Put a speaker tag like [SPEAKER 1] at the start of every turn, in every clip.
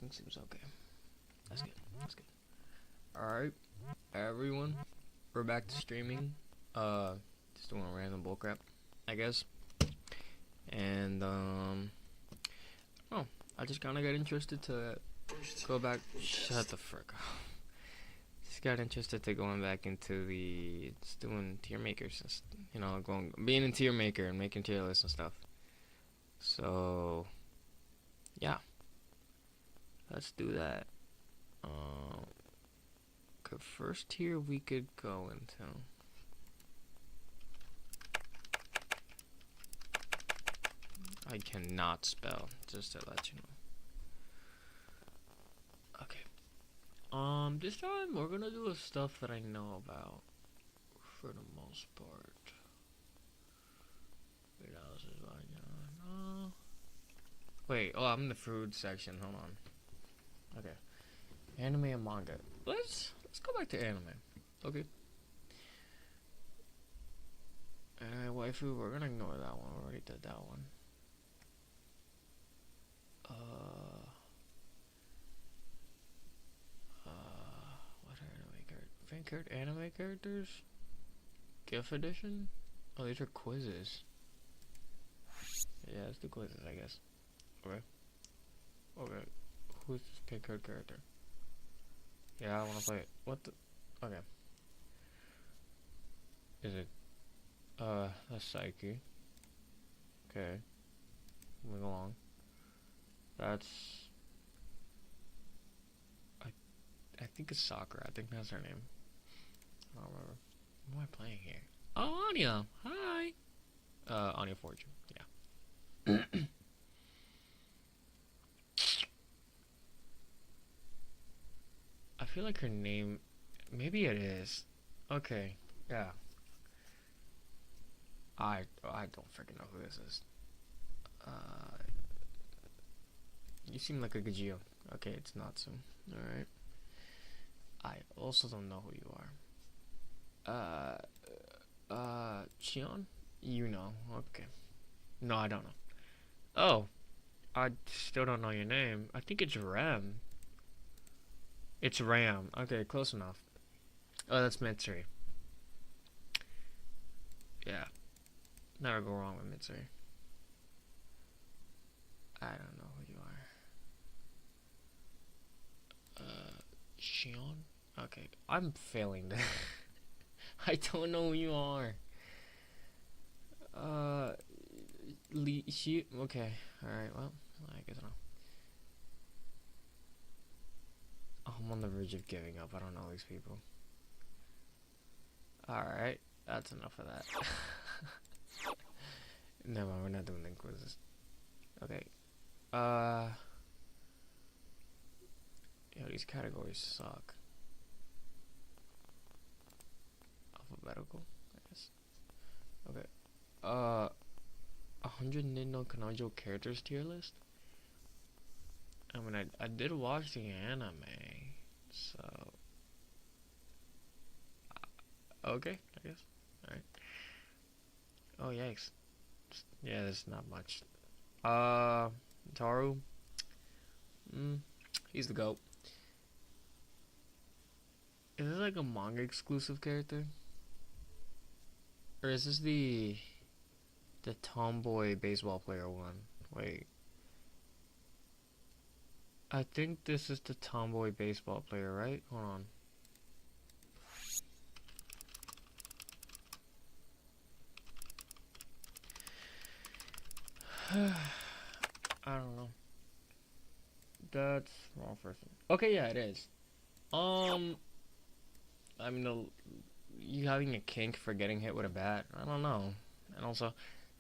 [SPEAKER 1] everything seems okay. That's good. That's good. Alright, everyone. We're back to streaming. Just doing a random bullcrap, I guess. And, oh, I just kinda got interested to go back. Shut the frick up. Just got interested to going back into just doing tier makers, and, being a tier maker and making tier lists and stuff. So, yeah, let's do that. First tier we could go into. I cannot spell, just to let you know. Okay. This time we're gonna do stuff that I know about for the most part. What else is I know? Wait, I'm in the food section. Hold on. Okay. Anime and manga. Let's go back to anime. Okay. Waifu, we're gonna ignore that one. We already did that one. What anime character? Fan character? Anime characters? GIF edition? Oh, these are quizzes. Yeah, let's do quizzes, I guess. Okay. Who's this pink haired character? Yeah, I wanna play it. What the? Okay. Is it? That's Psyche. Okay. Moving along. That's... I think it's Sakura. I think that's her name. I don't remember. What am I playing here? Oh, Anya! Hi! Anya Fortune. Yeah. I feel like her name... Maybe it is. Okay. Yeah. I don't freaking know who this is. You seem like a Gajio. Okay, it's Natsu. Alright. I also don't know who you are. Shion? You know. Okay. No, I don't know. Oh. I still don't know your name. I think it's Ram. It's Ram. Okay, close enough. Oh, that's Mitsuri. Yeah. Never go wrong with Mitsuri. I don't know who you are. Shion? Okay, I'm failing that. I don't know who you are. Okay, alright, well, I guess I know. Oh, I'm on the verge of giving up. I don't know these people. Alright, that's enough of that. Never mind, we're not doing the quizzes. Okay. Yo, these categories suck. Alphabetical, I guess. Okay. 100 Nino Kanajo characters tier list? I mean, I did watch the anime, so... okay, I guess. Alright. Oh, yikes. Yeah, there's not much. Taru? He's the GOAT. Is this like a manga exclusive character? Or is this the tomboy baseball player one? Wait. I think this is the tomboy baseball player, right? Hold on. I don't know. That's wrong person. Okay, yeah, it is. I mean, you having a kink for getting hit with a bat, I don't know. And also,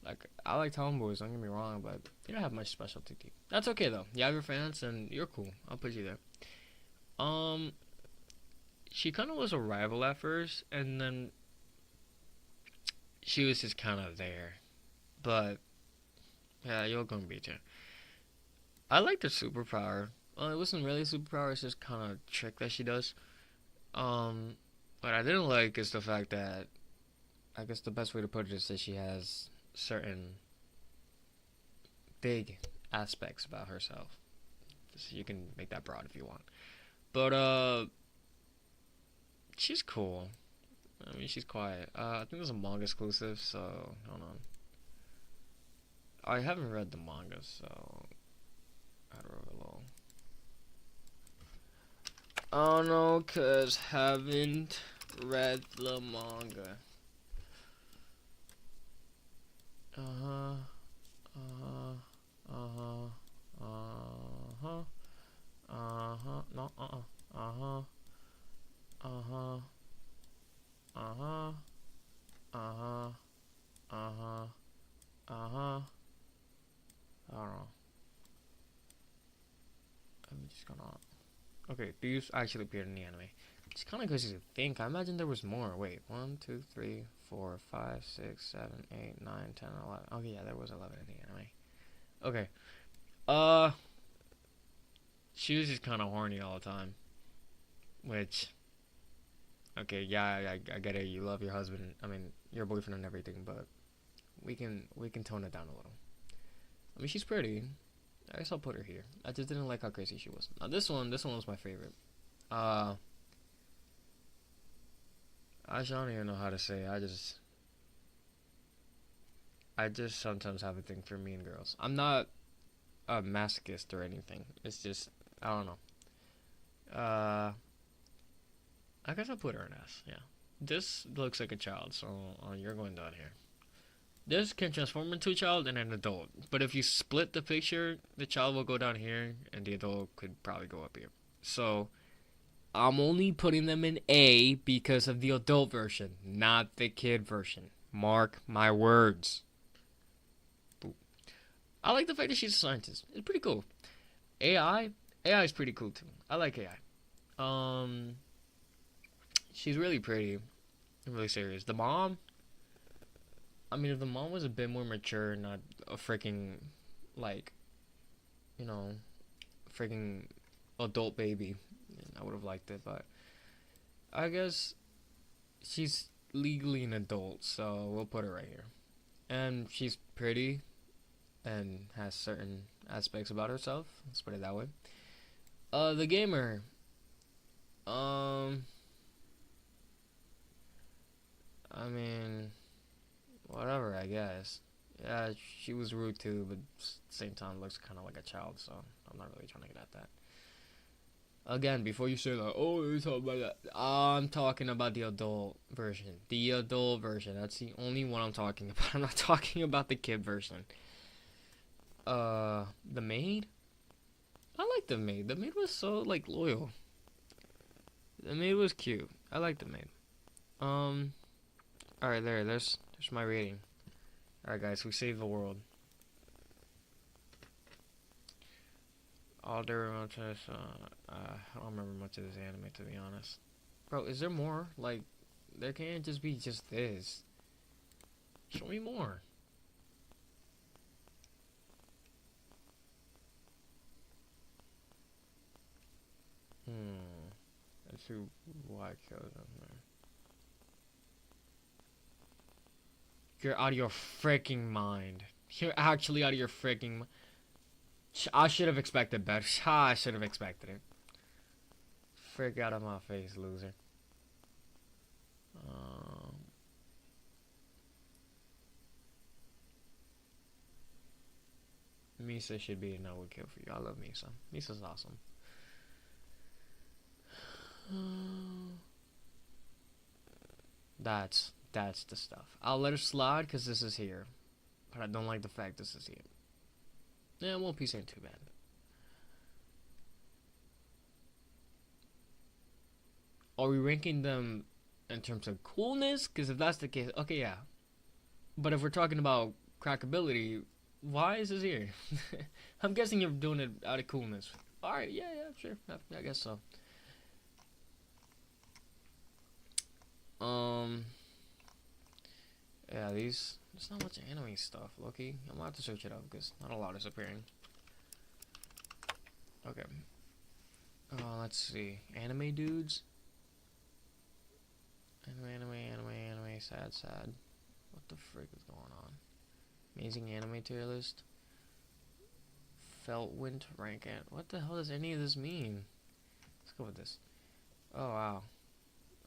[SPEAKER 1] like, I like tomboys, don't get me wrong, but you don't have much specialty. That's okay, though. You have your fans, and you're cool. I'll put you there. She kind of was a rival at first, and then she was just kind of there. But, yeah, you're gonna beat her. I liked her superpower. Well, it wasn't really a superpower, it's just kind of trick that she does. What I didn't like is the fact that, I guess the best way to put it is that she has certain big aspects about herself. So you can make that broad if you want. But she's cool. I mean, she's quiet. I think there's a manga exclusive, so hold on. I haven't read the manga, so I don't know. Oh no, cause haven't read the manga. Uh-huh. Uh-huh. Uh-huh. Uh-huh. Uh-huh. No, uh-uh. Uh-huh. Uh-huh. Uh-huh. Uh-huh. Uh-huh. Uh-huh. I don't know. I'm just gonna... Okay, these actually appeared in the anime. It's kind of crazy to think. I imagine there was more. Wait, 1, 2, 3, 4, 5, 6, 7, 8, 9, 10, 11. Oh yeah, there was 11 in the anime. Okay. She was just kind of horny all the time. Which, okay, yeah, I get it. You love your husband. I mean, your boyfriend and everything, but we can tone it down a little. I mean, she's pretty. I guess I'll put her here. I just didn't like how crazy she was. Now this one was my favorite. I don't even know how to say it. I just sometimes have a thing for mean girls. I'm not a masochist or anything. It's just, I don't know. I guess I'll put her in S, yeah. This looks like a child, so you're going down here. This can transform into a child and an adult. But if you split the picture, the child will go down here, and the adult could probably go up here. So, I'm only putting them in A because of the adult version, not the kid version. Mark my words. I like the fact that she's a scientist. It's pretty cool. AI is pretty cool too. I like AI. She's really pretty. Really serious. The mom, I mean, if the mom was a bit more mature, not a freaking, like, you know, freaking adult baby, I would have liked it. But I guess she's legally an adult, so we'll put her right here. And she's pretty and has certain aspects about herself. Let's put it that way. The gamer. I mean, whatever, I guess. Yeah, she was rude too, but at the same time looks kind of like a child, so I'm not really trying to get at that. Again, before you say that, oh, you're talking about that, I'm talking about the adult version. The adult version, that's the only one I'm talking about. I'm not talking about the kid version. The maid? I like the maid. The maid was so, like, loyal. The maid was cute. I like the maid. Alright, there's my rating. Alright, guys, we saved the world. All there much of this, I don't remember much of this anime, to be honest. Bro, is there more? Like, there can't just be just this. Show me more. Let's see why I killed them there. You're out of your freaking mind. You're actually out of your freaking mind. I should have expected better. I should have expected it. Frick out of my face, loser. Misa should be a no kill for you. I love Misa. Misa's awesome. That's the stuff. I'll let her slide because this is here. But I don't like the fact this is here. Yeah, One Piece ain't too bad. Are we ranking them in terms of coolness? Because if that's the case, okay, yeah. But if we're talking about crackability, why is this here? I'm guessing you're doing it out of coolness. Alright, yeah, sure. I guess so. Yeah, there's not much anime stuff, Loki. I'm gonna have to search it up because not a lot is appearing. Okay. Let's see. Anime dudes? Anime, sad. What the frick is going on? Amazing anime tier list? Felt wind rank at. What the hell does any of this mean? Let's go with this. Oh wow.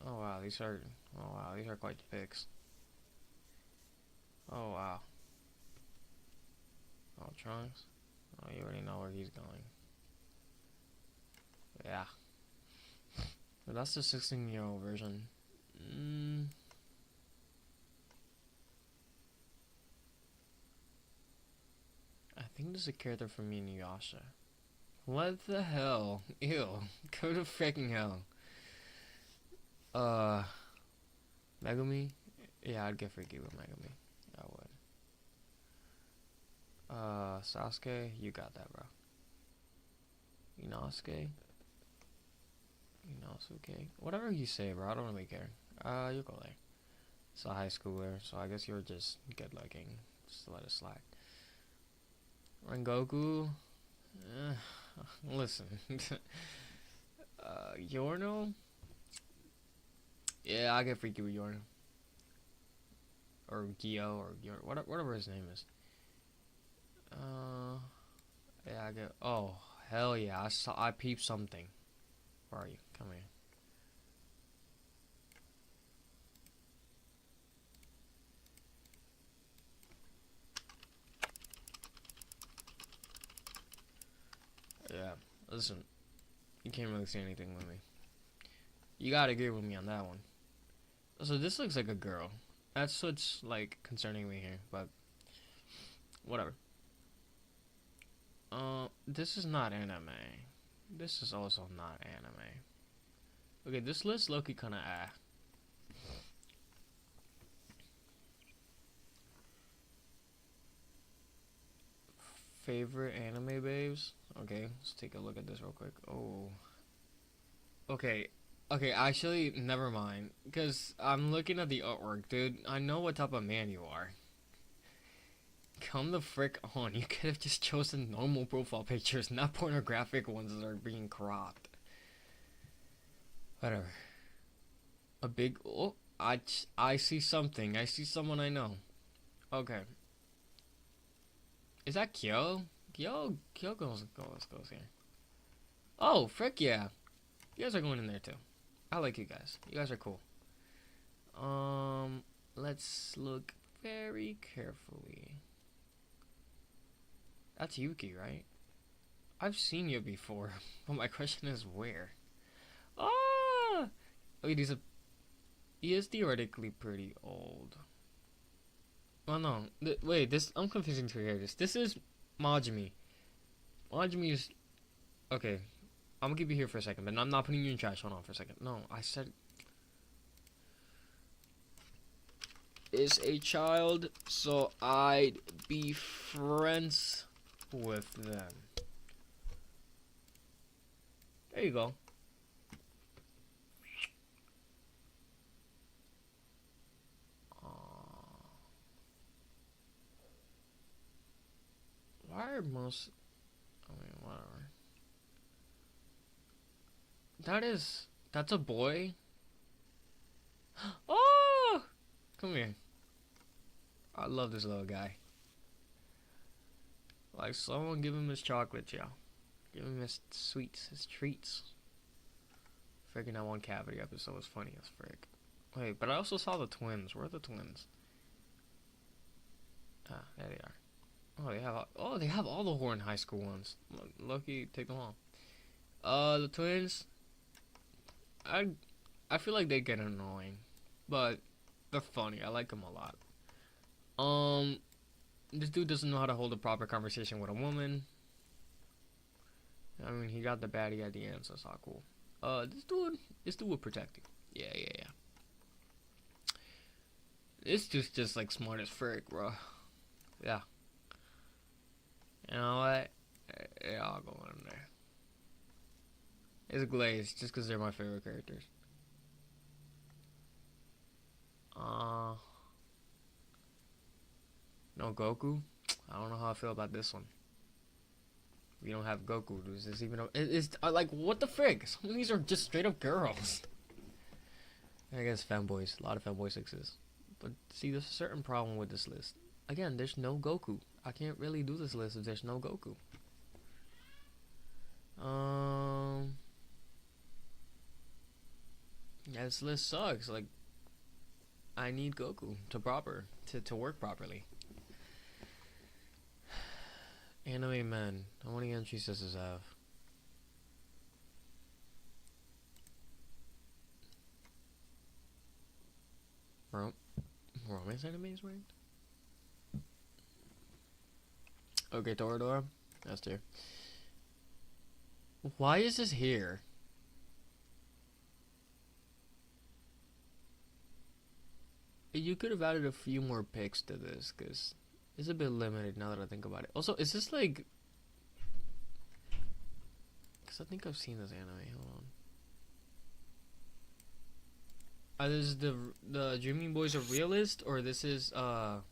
[SPEAKER 1] Oh wow, these are quite the picks. Oh wow. Oh Trunks. Oh, you already know where he's going. Yeah. But that's the 16-year-old version. I think there's a character from Inuyasha. What the hell? Ew. Go to freaking hell. Megumi? Yeah, I'd get freaky with Megumi. I would. Sasuke? You got that, bro. Inosuke? Inosuke? Whatever you say, bro. I don't really care. You go there. It's a high schooler, so I guess you're just good looking. Just let it slide. Rengoku? Listen. Yorno? Yeah, I get freaky with Yorno. Or Gyo, or whatever his name is. Yeah, I get. Oh, hell yeah! I peeped something. Where are you? Come here. Yeah, listen. You can't really say anything with me. You gotta agree with me on that one. So this looks like a girl. That's what's like concerning me here, but whatever. This is not anime. This is also not anime. Okay, this list low-key kinda Favorite anime babes? Okay, let's take a look at this real quick. Oh. Okay. Okay, actually, never mind. Because I'm looking at the artwork, dude. I know what type of man you are. Come the frick on. You could have just chosen normal profile pictures, not pornographic ones that are being cropped. Whatever. A big... Oh, I see something. I see someone I know. Okay. Is that Kyo? Kyo goes here. Oh, frick yeah. You guys are going in there too. I like you guys. You guys are cool. Let's look very carefully. That's Yuki, right? I've seen you before, but my question is where? Ah! Wait, he is theoretically pretty old. Oh no, wait, I'm confusing two characters. This is Majimi. Majimi is... Okay, I'm gonna keep you here for a second, but I'm not putting you in trash. Hold on for a second. No, I said... Is a child, so I'd be friends with them. There you go. Why are most... I mean, whatever. That's a boy? Oh! Come here. I love this little guy. Like, someone give him his chocolate, yeah. Give him his sweets, his treats. Freaking that one cavity episode was funny as frick. Wait, but I also saw the twins. Where are the twins? Ah, there they are. Oh, they have all the Horn High School ones. Lucky, take them all. The twins. I feel like they get annoying, but they're funny. I like them a lot. This dude doesn't know how to hold a proper conversation with a woman. I mean, he got the baddie at the end, so it's all cool. This dude will protect you. Yeah. This dude's just like smart as frick, bro. Yeah. You know what? Yeah, I'll go in there. It's glazed, just because they're my favorite characters. No Goku? I don't know how I feel about this one. We don't have Goku. Is this even like, what the frick? Some of these are just straight up girls. I guess fanboys. A lot of fanboys exist. But see, there's a certain problem with this list. Again, there's no Goku. I can't really do this list if there's no Goku. Um, yeah, this list sucks. Like, I need Goku to work properly. Anime men. How many entries does this have? Romance animes ranked? Okay, Toradora. That's tier. Why is this here? You could have added a few more picks to this, because it's a bit limited now that I think about it. Also, is this like... Because I think I've seen this anime. Hold on. This is the Dreaming Boys a realist, or this is I'm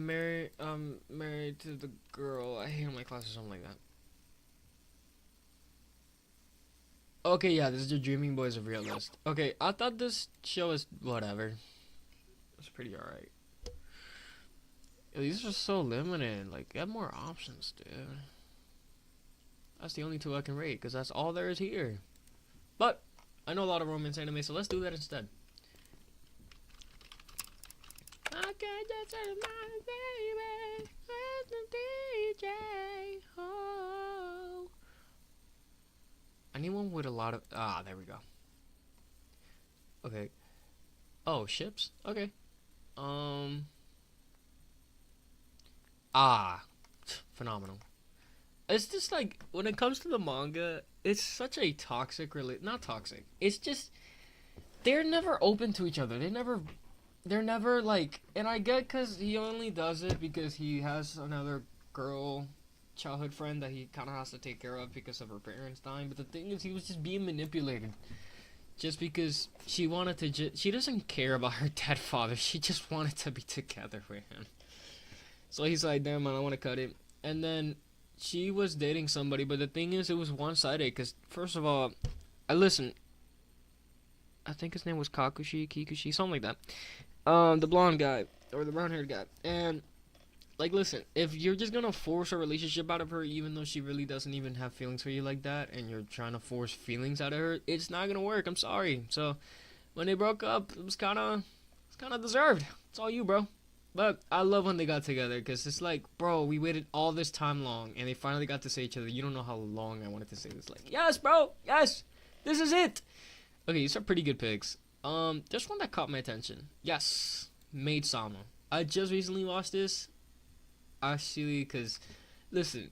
[SPEAKER 1] married to the girl I hate in my class or something like that. Okay, yeah, this is the Dreaming Boys of realist. Okay, I thought this show is whatever. It's pretty alright. These are so limited. Like, get more options, dude. That's the only two I can rate, because that's all there is here. But I know a lot of romance anime, so let's do that instead. I can't just say my baby, where's the DJ? Oh. I need one with a lot of... Ah, there we go. Okay. Oh, ships? Okay. Phenomenal. It's just like, when it comes to the manga, it's such a toxic not toxic. It's just, they're never open to each other. They're never like, and I get because he only does it because he has another girl, childhood friend that he kind of has to take care of because of her parents dying. But the thing is, he was just being manipulated. Just because she wanted to, she doesn't care about her dead father. She just wanted to be together with him. So he's like, damn man, I want to cut it. And then she was dating somebody, but the thing is, it was one-sided. Because first of all, I think his name was Kikuchi, something like that. The blonde guy or the brown-haired guy. And like, listen, if you're just gonna force a relationship out of her, even though she really doesn't even have feelings for you like that, and you're trying to force feelings out of her, it's not gonna work. I'm sorry. So when they broke up, it's kind of deserved. It's all you, bro. But I love when they got together, because it's like, bro, we waited all this time long, and they finally got to say each other. You don't know how long I wanted to say this. Like, yes, bro, yes, this is it. Okay, these are pretty good picks. There's one that caught my attention. Yes, Maid Sama. I just recently watched this. Actually, because, listen,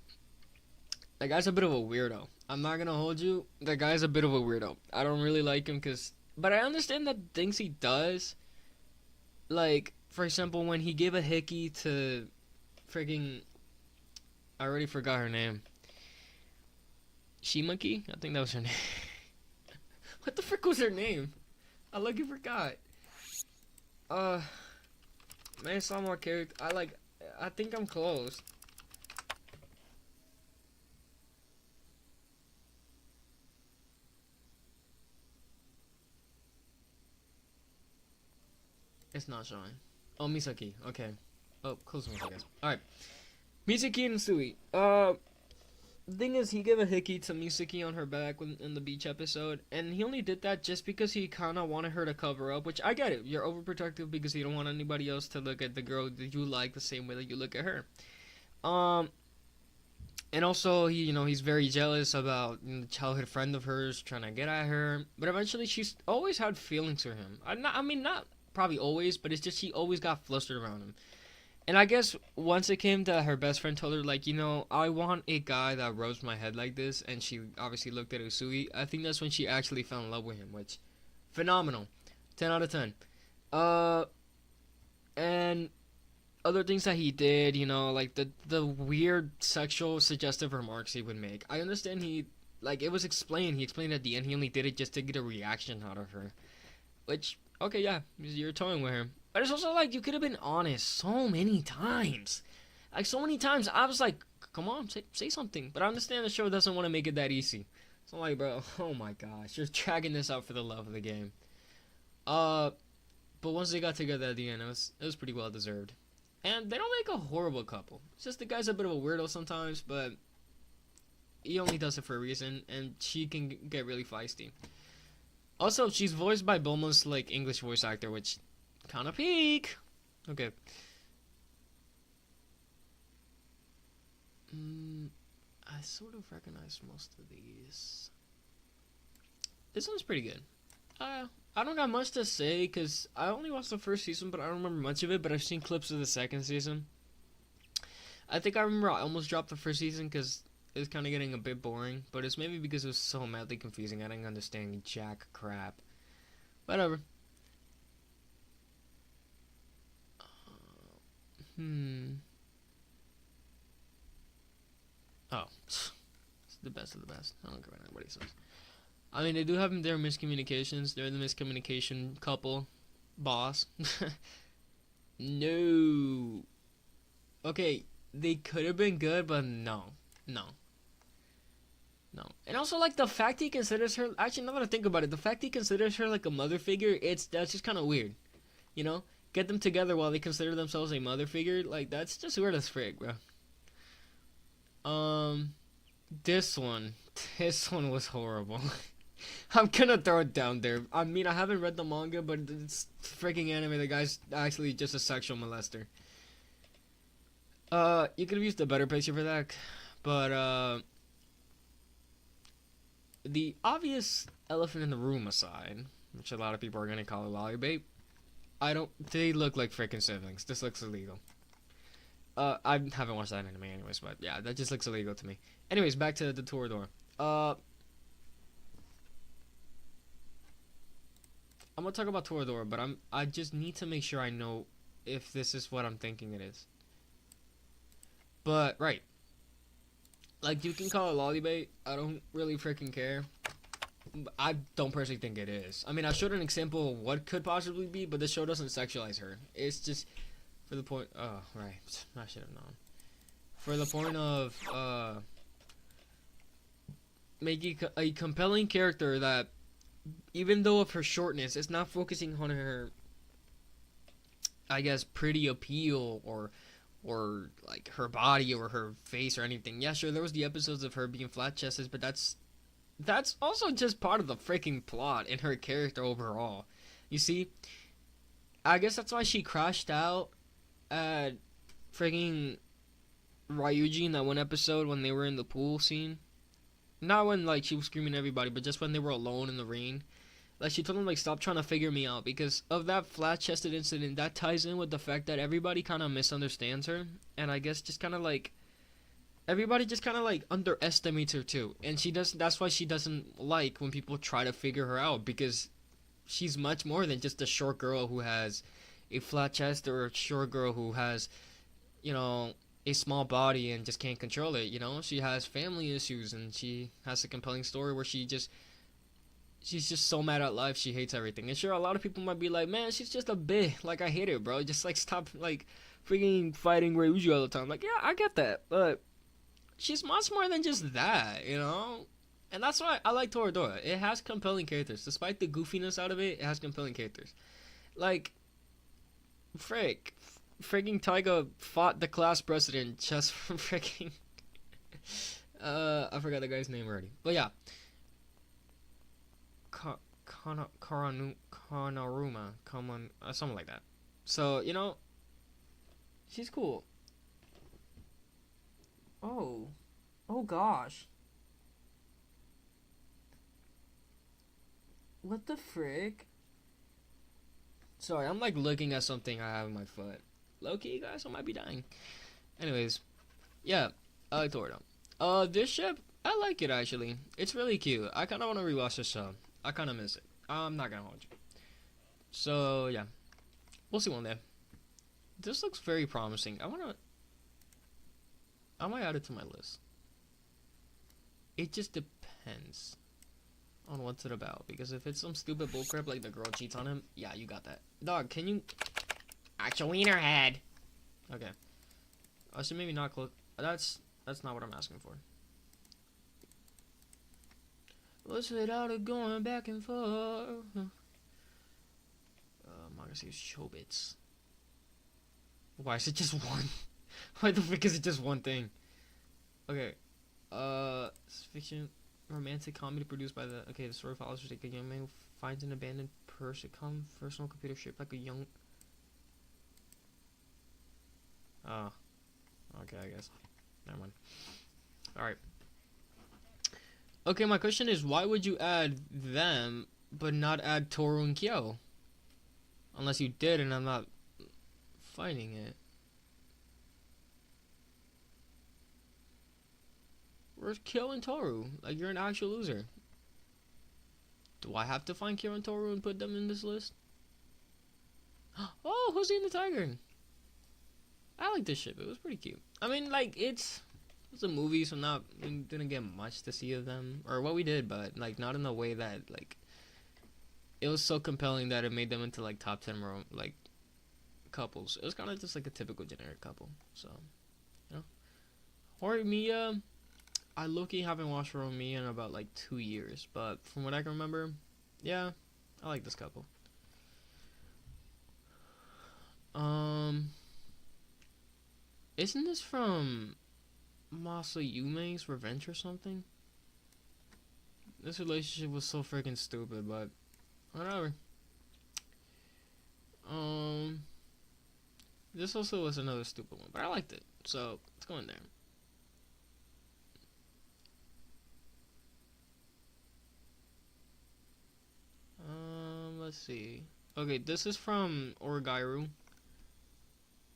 [SPEAKER 1] that guy's a bit of a weirdo. I'm not gonna hold you. That guy's a bit of a weirdo. I don't really like him, but I understand the things he does. Like, for example, when he gave a hickey to freaking, I already forgot her name. Shimaki? I think that was her name. What the frick was her name? I lucky forgot. Man, saw more character. I think I'm close. It's not showing. Oh, Misaki. Okay. Oh, close enough, I guess. Alright. Misaki and Sui. The thing is, he gave a hickey to Misaki on her back in the beach episode, and he only did that just because he kind of wanted her to cover up, which I get it. You're overprotective because you don't want anybody else to look at the girl that you like the same way that you look at her. And also, he's very jealous about the childhood friend of hers trying to get at her, but eventually she's always had feelings for him. Not probably always, but it's just she always got flustered around him. And I guess once it came to her best friend told her, like, I want a guy that rubs my head like this, and she obviously looked at Usui, I think that's when she actually fell in love with him, which, phenomenal. 10 out of 10. And other things that he did, like the weird sexual suggestive remarks he would make. I understand it was explained, he explained at the end he only did it just to get a reaction out of her. Which, okay, yeah, you're toying with her. But it's also like, you could have been honest so many times. Like, so many times, I was like, come on, say something. But I understand the show doesn't want to make it that easy. So I'm like, bro, oh my gosh, you're dragging this out for the love of the game. But once they got together at the end, it was pretty well deserved. And they don't make a horrible couple. It's just the guy's a bit of a weirdo sometimes, but he only does it for a reason, and she can get really feisty. Also, she's voiced by Bulma's like English voice actor, which kind of peak. Okay. I sort of recognize most of these. This one's pretty good. I don't got much to say because I only watched the first season, but I don't remember much of it. But I've seen clips of the second season. I think I remember I almost dropped the first season because it was kind of getting a bit boring. But it's maybe because it was so madly confusing. I didn't understand jack crap. Whatever. Oh, it's the best of the best. I don't care what anybody says. I mean, they do have their miscommunications. They're the miscommunication couple. Boss. No. Okay, they could have been good, but no. No. No. And also, like, the fact he considers her... Actually, now that I think about it, the fact he considers her, like, a mother figure, that's just kind of weird. You know? Get them together while they consider themselves a mother figure. Like, that's just weird as frick, bro. This one was horrible. I'm gonna throw it down there. I mean, I haven't read the manga, but it's freaking anime. The guy's actually just a sexual molester. You could have used a better picture for that, but the obvious elephant in the room aside, which a lot of people are gonna call a lollybait, they look like freaking siblings. This looks illegal. I haven't watched that anime anyways, but yeah, that just looks illegal to me. Anyways, back to the Toradora. I'm gonna talk about Toradora, but I just need to make sure I know if this is what I'm thinking it is. But right, like you can call it lollybait. I don't really freaking care. I don't personally think it is. I mean, I showed an example of what could possibly be, but the show doesn't sexualize her. It's just for the point. Oh, right. I should have known. For the point of making a compelling character that, even though of her shortness, it's not focusing on her, I guess, pretty appeal or like her body or her face or anything. Yeah, sure, there was the episodes of her being flat-chested, but that's also just part of the freaking plot and her character overall. You see, I guess that's why she crashed out at freaking Ryuji in that one episode when they were in the pool scene. Not when, like, she was screaming at everybody, but just when they were alone in the rain. Like, she told them, like, stop trying to figure me out because of that flat-chested incident. That ties in with the fact that everybody kind of misunderstands her. And I guess just kind of, like, everybody just kind of, like, underestimates her, too. And that's why she doesn't like when people try to figure her out, because she's much more than just a short girl who has a flat chest or a short girl who has, you know, a small body and just can't control it, you know? She has family issues and she has a compelling story where she's just so mad at life, she hates everything. And sure, a lot of people might be like, man, she's just a bitch. Like, I hate it, bro. Just, like, stop, like, freaking fighting Ryuji all the time. Like, yeah, I get that, but she's much more than just that, you know? And that's why I like Toradora. It has compelling characters. Despite the goofiness out of it, it has compelling characters. Like, freaking Taiga fought the class president just for freaking I forgot the guy's name already. But yeah. Kanaruma, something like that. So, you know, she's cool. Oh gosh. What the frick? Sorry, I'm like looking at something I have in my foot. Low-key, guys, I might be dying. Anyways, yeah, I like Toradora. This ship, I like it actually. It's really cute. I kind of want to rewatch this show. I kind of miss it. I'm not gonna hold you. So yeah, we'll see one day. This looks very promising. I might add it to my list. It just depends on what's it about. Because if it's some stupid bullcrap like the girl cheats on him, yeah, you got that. Dog, can you act your wiener head? Okay. I should maybe not click. That's not what I'm asking for. What's without it going back and forth? Manga says Chobits. Why is it just one? Why the frick is it just one thing? Okay. It's fiction, romantic comedy produced by the. Okay, the story follows like a young man who finds an abandoned personal computer shaped like a young. Oh. Okay, I guess. Never mind. Alright. Okay, my question is, why would you add them, but not add Toru and Kyo? Unless you did, and I'm not finding it. Where's Kyo and Toru? Like, you're an actual loser. Do I have to find Kyo and Toru and put them in this list? Oh, who's eating the tiger? I like this ship. It was pretty cute. I mean, like, it's a movie, so we didn't get much to see of them. Or what we did, but, like, not in the way that, like, it was so compelling that it made them into, like, top 10, like, couples. It was kind of just, like, a typical generic couple. So, you know. Horimiya, I low-key haven't watched Horimiya in about, like, 2 years. But from what I can remember, yeah, I like this couple. Isn't this from Masayume's Revenge or something? This relationship was so freaking stupid, but whatever. This also was another stupid one, but I liked it, so it's going there. Let's see. Okay, this is from Origairu.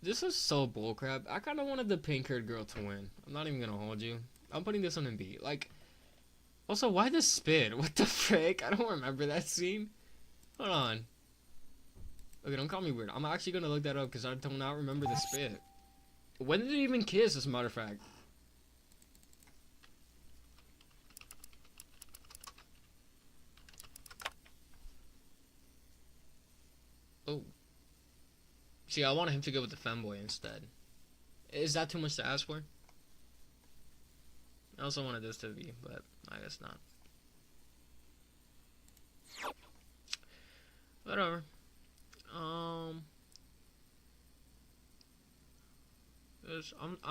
[SPEAKER 1] This is so bullcrap. I kind of wanted the pink-haired girl to win. I'm not even gonna hold you. I'm putting this on a B. Like, also, why the spit? What the frick? I don't remember that scene. Hold on. Okay, don't call me weird. I'm actually gonna look that up because I do not remember the spit. When did they even kiss, as a matter of fact? Oh. See, I wanted him to go with the femboy instead. Is that too much to ask for? I also wanted this to be, but I guess not. Whatever. I'm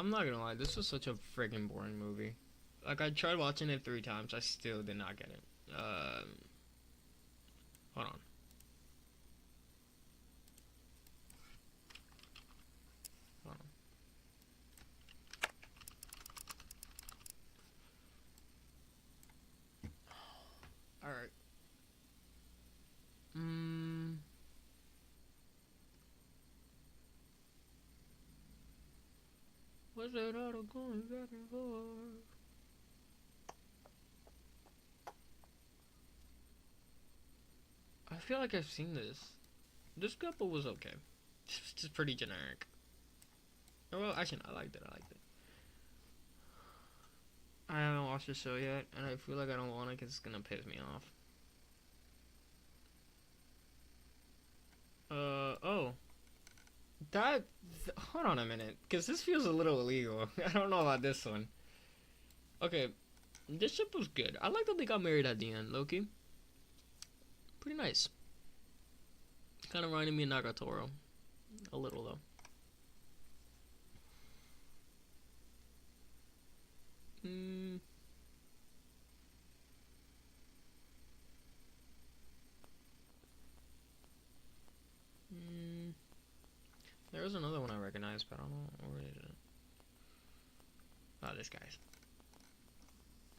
[SPEAKER 1] not gonna lie, this was such a freaking boring movie. Like, I tried watching it 3 times, I still did not get it. Hold on. Alright. Was it all going back and forth? I feel like I've seen this. This couple was okay. It's just pretty generic. Well, actually, I liked it. I haven't watched the show yet, and I feel like I don't want it because it's gonna piss me off. Oh. Hold on a minute, because this feels a little illegal. I don't know about this one. Okay, this ship was good. I like that they got married at the end, Loki. Pretty nice. Kind of reminded me of Nagatoro. A little, though. There was another one I recognized, but I don't know where it is. Oh, this guy's.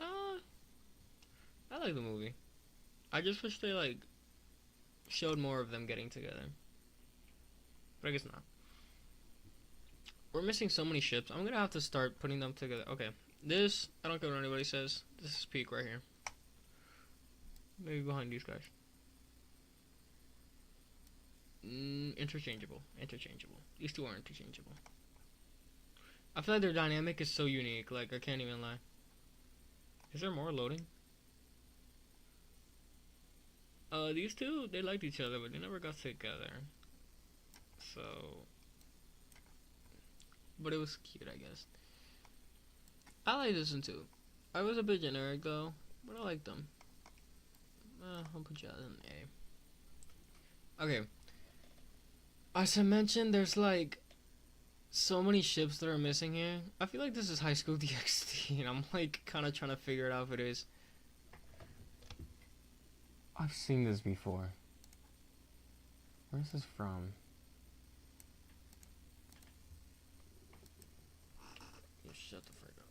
[SPEAKER 1] I like the movie. I just wish they, like, showed more of them getting together. But I guess not. We're missing so many ships. I'm gonna have to start putting them together. Okay. This, I don't care what anybody says. This is peak right here. Maybe behind these guys. Interchangeable. These two are interchangeable. I feel like their dynamic is so unique. Like, I can't even lie. Is there more loading? These two, they liked each other, but they never got together. So... But it was cute, I guess. I like this one too. I was a bit generic though, but I like them. I'll put you as an A. Okay. As I mentioned, there's like So many ships that are missing here. I feel like this is High School DxD, and I'm like kind of trying to figure it out if it is. I've seen this before. Where's this from? You shut the frick up.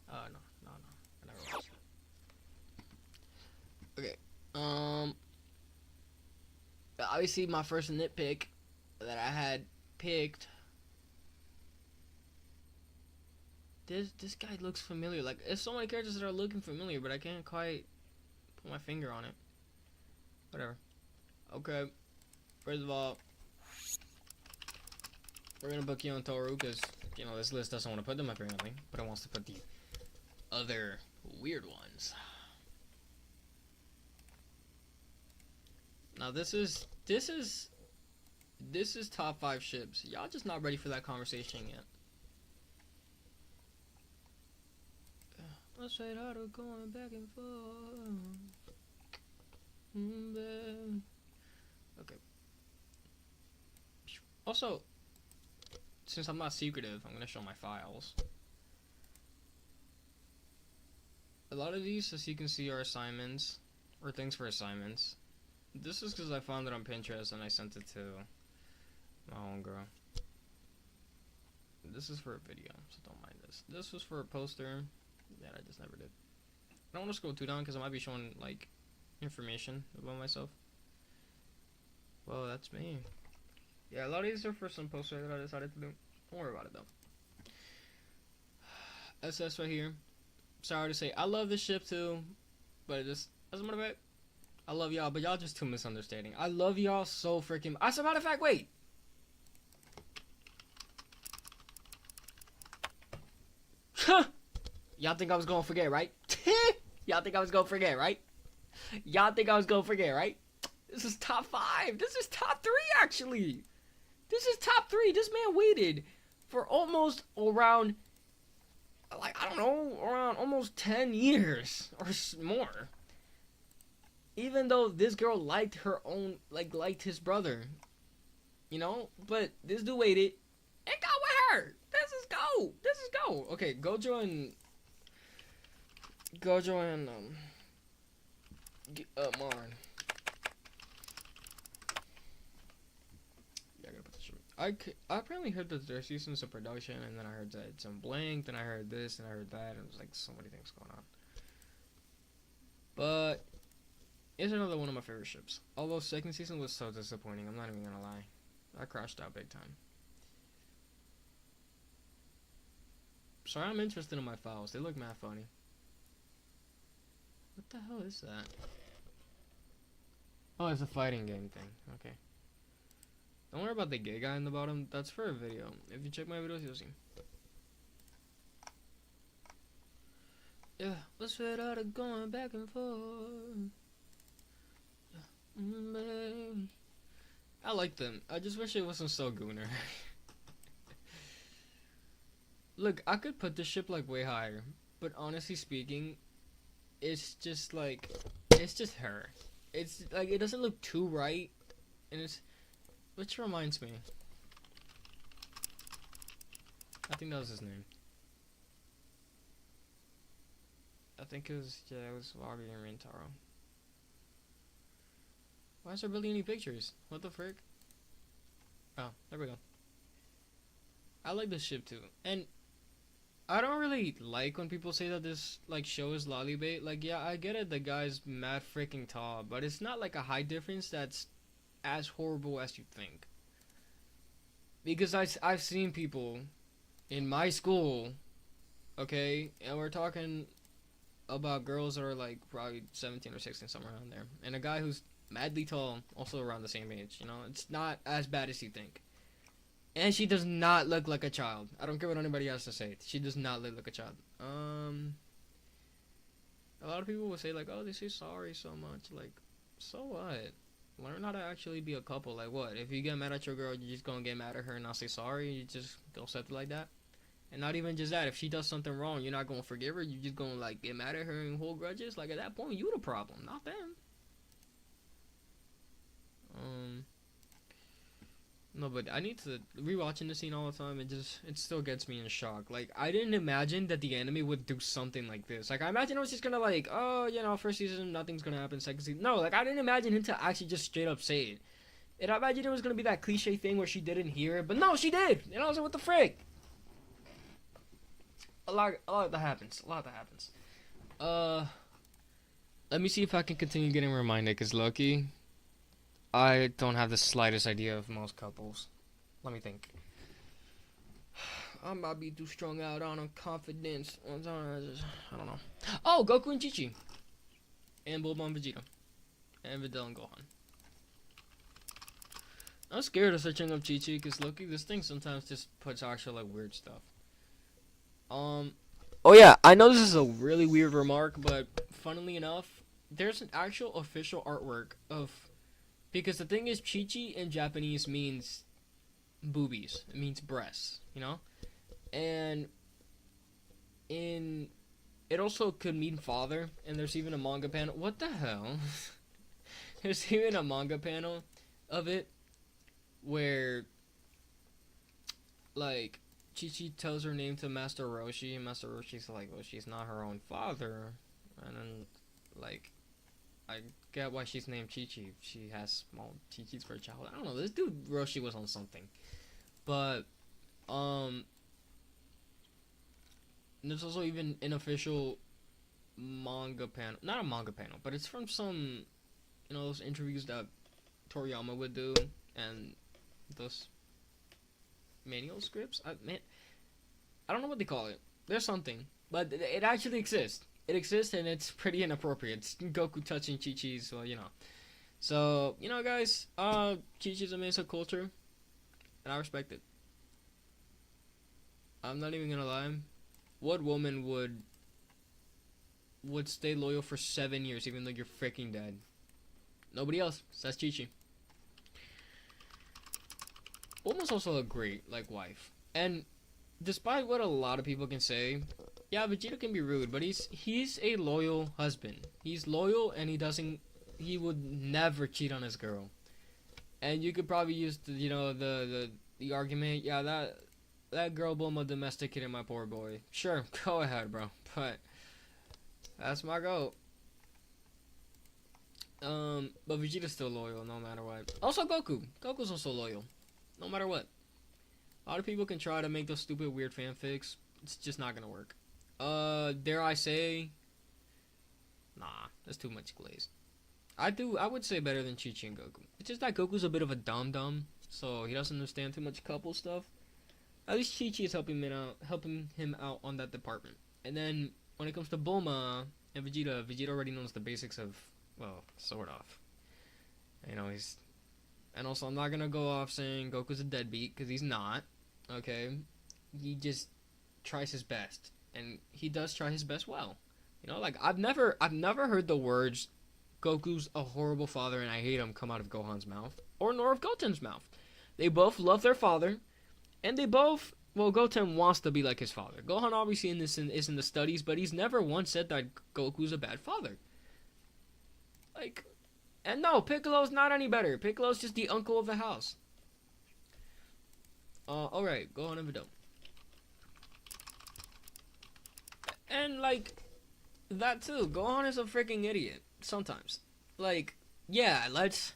[SPEAKER 1] No. I never watched it. Okay. Obviously my first nitpick that I had picked. This guy looks familiar. Like, there's so many characters that are looking familiar, but I can't quite put my finger on it. Whatever. Okay. First of all, we're gonna book you on Toru because, you know, this list doesn't want to put them apparently, but it wants to put the other weird ones. Now this is top 5 ships. Y'all just not ready for that conversation yet. Let's say that we're going back and forth. Okay. Also, since I'm not secretive, I'm gonna show my files. A lot of these, as you can see, are assignments or things for assignments. This is because I found it on Pinterest and I sent it to my own girl. This is for a video, so don't mind this. This was for a poster that I just never did. I don't want to scroll too down because I might be showing like information about myself. Well, that's me. Yeah, a lot of these are for some poster that I decided to do. Don't worry about it though. SS right here. Sorry to say, I love this ship too, but it just, as a matter of fact, I love y'all, but y'all just too misunderstanding. I love y'all so freaking. As a matter of fact, wait. Y'all think I was gonna forget, right? Y'all think I was gonna forget, right? Y'all think I was gonna forget, right? This is top 5. This is top 3, actually. This is top 3. This man waited for almost around, like, I don't know, around almost 10 years or more. Even though this girl liked her own, like, liked his brother. You know? But this dude waited and got with her. This is go. This is go. Okay, Gojo and Marn. Yeah, I gotta put this shit. I apparently heard that there's seasons of production, and then I heard that it's unblinked, and I heard this, and I heard that, and it was like so many things going on. But it's another one of my favorite ships. Although second season was so disappointing, I'm not even gonna lie. I crashed out big time. Sorry, I'm interested in my files. They look mad funny. What the hell is that? Oh, it's a fighting game thing. Okay. Don't worry about the gay guy in the bottom. That's for a video. If you check my videos, you'll see. Yeah, let's fade out of going back and forth. Baby. I like them. I just wish it wasn't so gooner. Look, I could put this ship like way higher, but honestly speaking, it's just like, it's just her. It's like, it doesn't look too right, and it's, which reminds me, I think that was his name. I think it was, yeah, it was Wabi and Rintaro. Why is there barely any pictures? What the frick? Oh, there we go. I like this ship too, and I don't really like when people say that this like show is lollybait. Like, yeah, I get it, the guy's mad freaking tall, but it's not like a height difference that's as horrible as you think. Because I've seen people in my school, okay, and we're talking about girls that are like probably 17 or 16, somewhere around there, and a guy who's madly tall, also around the same age. You know, it's not as bad as you think. And she does not look like a child. I don't care what anybody has to say. She does not look like a child. A lot of people will say like, oh, they say sorry so much. Like, so what? Learn how to actually be a couple. Like, what? If you get mad at your girl, you're just gonna get mad at her and not say sorry? You just go accept it like that? And not even just that. If she does something wrong, you're not gonna forgive her. You're just gonna like get mad at her and hold grudges. Like, at that point, you the problem, not them. Um, no, but I need to rewatching the scene all the time. It still gets me in shock. Like I didn't imagine that the anime would do something like this. Like I imagine it was just gonna like, oh, first season nothing's gonna happen. Second season, no. Like I didn't imagine him to actually just straight up say it. And I imagined it was gonna be that cliche thing where she didn't hear it, but no, she did. And I was like, what the frick? A lot that happens. A lot that happens. Let me see if I can continue getting reminded. Cause Loki, I don't have the slightest idea of most couples. Let me think. I might be too strung out on confidence. I don't know. Oh, Goku and Chi-Chi. And Bulma and Vegeta. And Videl and Gohan. I'm scared of searching up Chi-Chi because Loki, this thing sometimes just puts actual like weird stuff. Oh yeah, I know this is a really weird remark, but funnily enough, there's an actual official artwork of, because the thing is, Chi-Chi in Japanese means boobies. It means breasts, and it also could mean father, and there's even a manga panel. What the hell? There's even a manga panel of it where, like, Chi-Chi tells her name to Master Roshi, and Master Roshi's like, well, she's not her own father. And then, like, I get why she's named Chi-Chi. She has small Chi-Chis for a child. I don't know, this dude Roshi was on something. But, there's also even an official manga panel. Not a manga panel, but it's from some, those interviews that Toriyama would do, and those manual scripts. I don't know what they call it. There's something, but it actually exists. It exists, and it's pretty inappropriate. It's Goku touching Chi-Chi, so So guys, Chi-Chi's a Mesa culture, and I respect it. I'm not even gonna lie. What woman would stay loyal for 7 years even though you're freaking dead? Nobody else. That's Chi-Chi. Bulma's also a great wife, and despite what a lot of people can say, yeah, Vegeta can be rude, but he's a loyal husband. He's loyal, and he would never cheat on his girl. And you could probably use the argument, yeah, that girl Bulma domesticated my poor boy. Sure, go ahead, bro, but that's my goat. But Vegeta's still loyal no matter what. Also Goku's also loyal no matter what. A lot of people can try to make those stupid weird fanfics. It's just not gonna work. Dare I say, nah, that's too much glaze. I would say better than Chi-Chi and Goku. It's just that Goku's a bit of a dum-dum, so he doesn't understand too much couple stuff. At least Chi-Chi is helping him out on that department. And then when it comes to Bulma and Vegeta already knows the basics of, well, sort of. And also I'm not gonna go off saying Goku's a deadbeat, because he's not. Okay, he just tries his best, and he does try his best well. I've never heard the words "Goku's a horrible father and I hate him" come out of Gohan's mouth, or nor of Goten's mouth. They both love their father, and they both, well, Goten wants to be like his father. Gohan obviously is in the studies, but he's never once said that Goku's a bad father. And no, Piccolo's not any better. Piccolo's just the uncle of the house. Alright, Gohan and Videl. And, that too. Gohan is a freaking idiot. Sometimes. Yeah, let's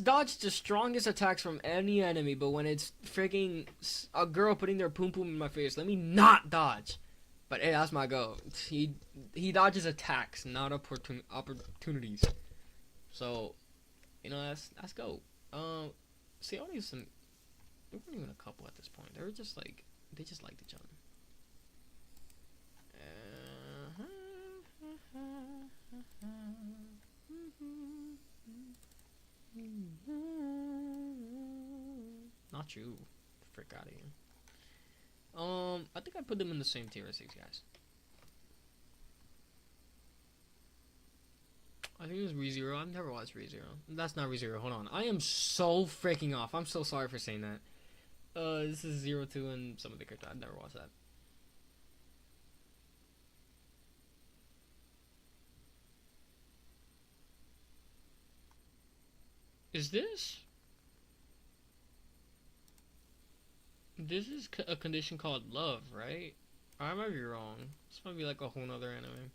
[SPEAKER 1] dodge the strongest attacks from any enemy, but when it's freaking a girl putting their poom poom in my face, let me not dodge. But hey, that's my go. He dodges attacks, not opportunities. So, let's go. See, all these they weren't even a couple at this point. They were just they just liked each other. Not you. Frick out of here. I think I put them in the same tier as these guys. I think it was ReZero. I've never watched ReZero. That's not ReZero. Hold on. I am so freaking off. I'm so sorry for saying that. This is 02 and some of the characters. I've never watched that. Is this? This is a condition called love, right? I might be wrong. This might be like a whole nother anime.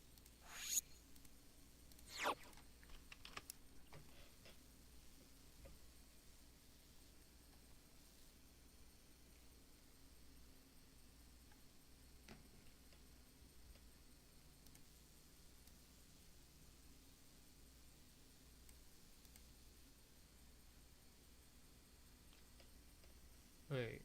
[SPEAKER 1] Wait.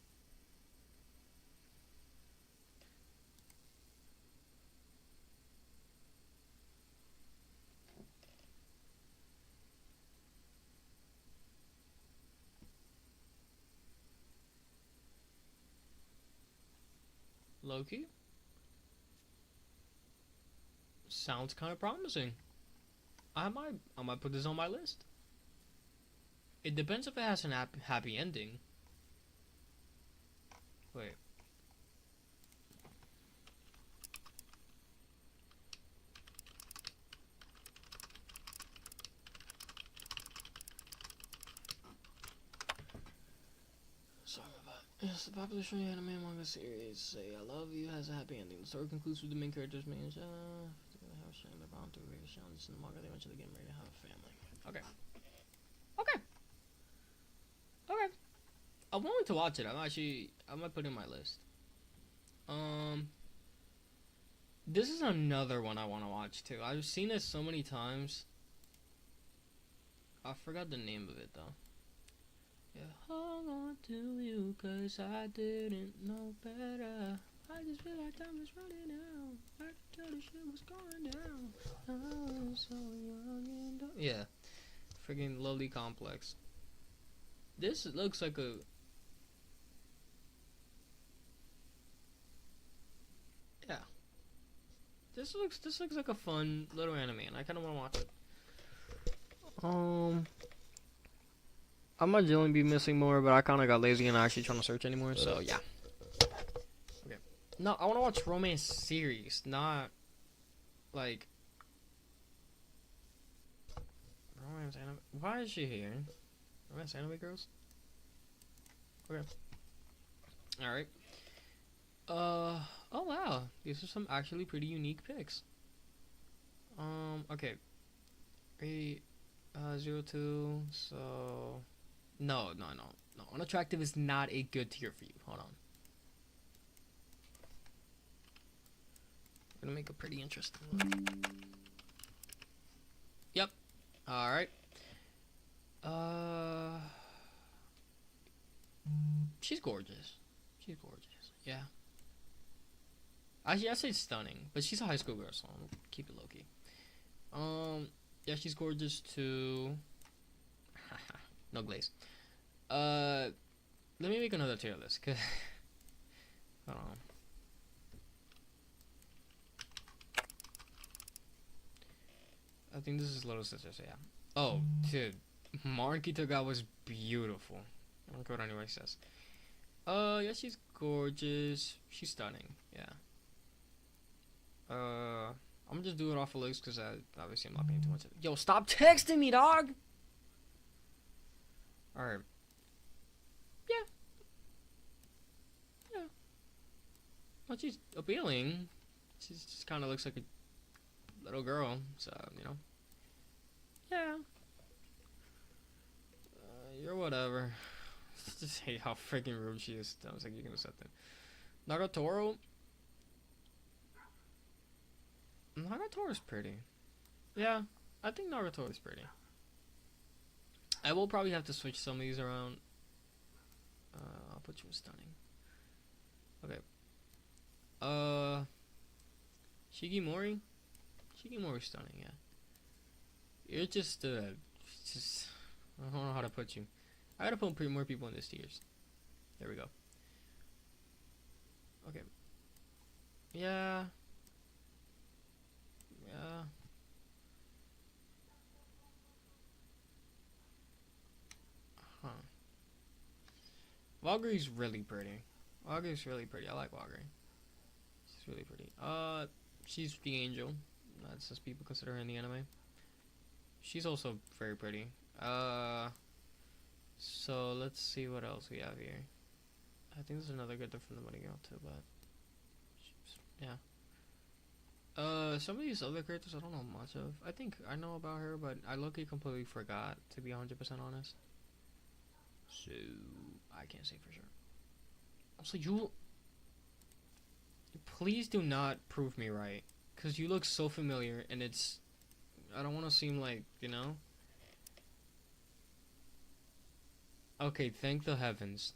[SPEAKER 1] Loki? Sounds kind of promising. I might put this on my list. It depends if it has an happy ending. Wait. Sorry about that. Yes, the popular shonen anime manga series Say I Love You has a happy ending. The story concludes with the main characters being have sharing their bond through various challenges in the manga. They eventually get married and have a family. Okay. Okay. Okay. I'm willing to watch it. I might put it in my list. This is another one I want to watch too. I've seen it so many times. I forgot the name of it though. Yeah, hung on to you cause I didn't know better. I just feel like time is running out. I could tell the shit was going down. I was so young and dumb. Yeah, friggin' Lovely Complex. This looks like a... Yeah. This looks like a fun little anime and I kinda wanna watch it. I might generally be missing more, but I kind of got lazy and not actually trying to search anymore, so yeah. Okay. No, I want to watch romance series, not like romance anime. Why is she here? Romance anime girls? Okay. Alright. Oh wow. These are some actually pretty unique picks. Okay. 02, so... No. Unattractive is not a good tier for you. Hold on. I'm gonna make a pretty interesting one. Yep. Alright. She's gorgeous. She's gorgeous. Yeah. Actually, I say stunning, but she's a high school girl, so I'm gonna keep it low key. Yeah, she's gorgeous too. No glaze. Let me make another tier list, cause hold on. I think this is Little Sister, so yeah. Oh, dude, Marky Toga was beautiful. I don't care what anybody says. Yeah, she's gorgeous. She's stunning. Yeah. I'm gonna just do it off of looks because obviously I'm not paying too much. Yo, stop texting me, dog. All right. Yeah. Well, she's appealing. She just kind of looks like a little girl, so you know. Yeah. You're whatever. Just hate how freaking rude she is. I was like, you can accept it. Nagatoro. Nagatoro's pretty. Yeah, I think Nagatoro's pretty. I will probably have to switch some of these around. I'll put you in stunning. Okay. Shigimori. Shigimori's stunning. Yeah. You're just I don't know how to put you. I gotta put more people in this tiers. There we go. Okay. Yeah. Yeah. Huh. Valkyrie's really pretty. Valkyrie's really pretty. I like Valkyrie. She's really pretty. She's the angel. That's as people consider her in the anime. She's also very pretty. So let's see what else we have here. I think there's another good from the Money Girl too, but yeah. Some of these other characters I don't know much of. I think I know about her, but I low-key completely forgot, to be 100% honest. So I can't say for sure. Also, please do not prove me right, cause you look so familiar, and it's. I don't want to seem like, you know. Okay, thank the heavens.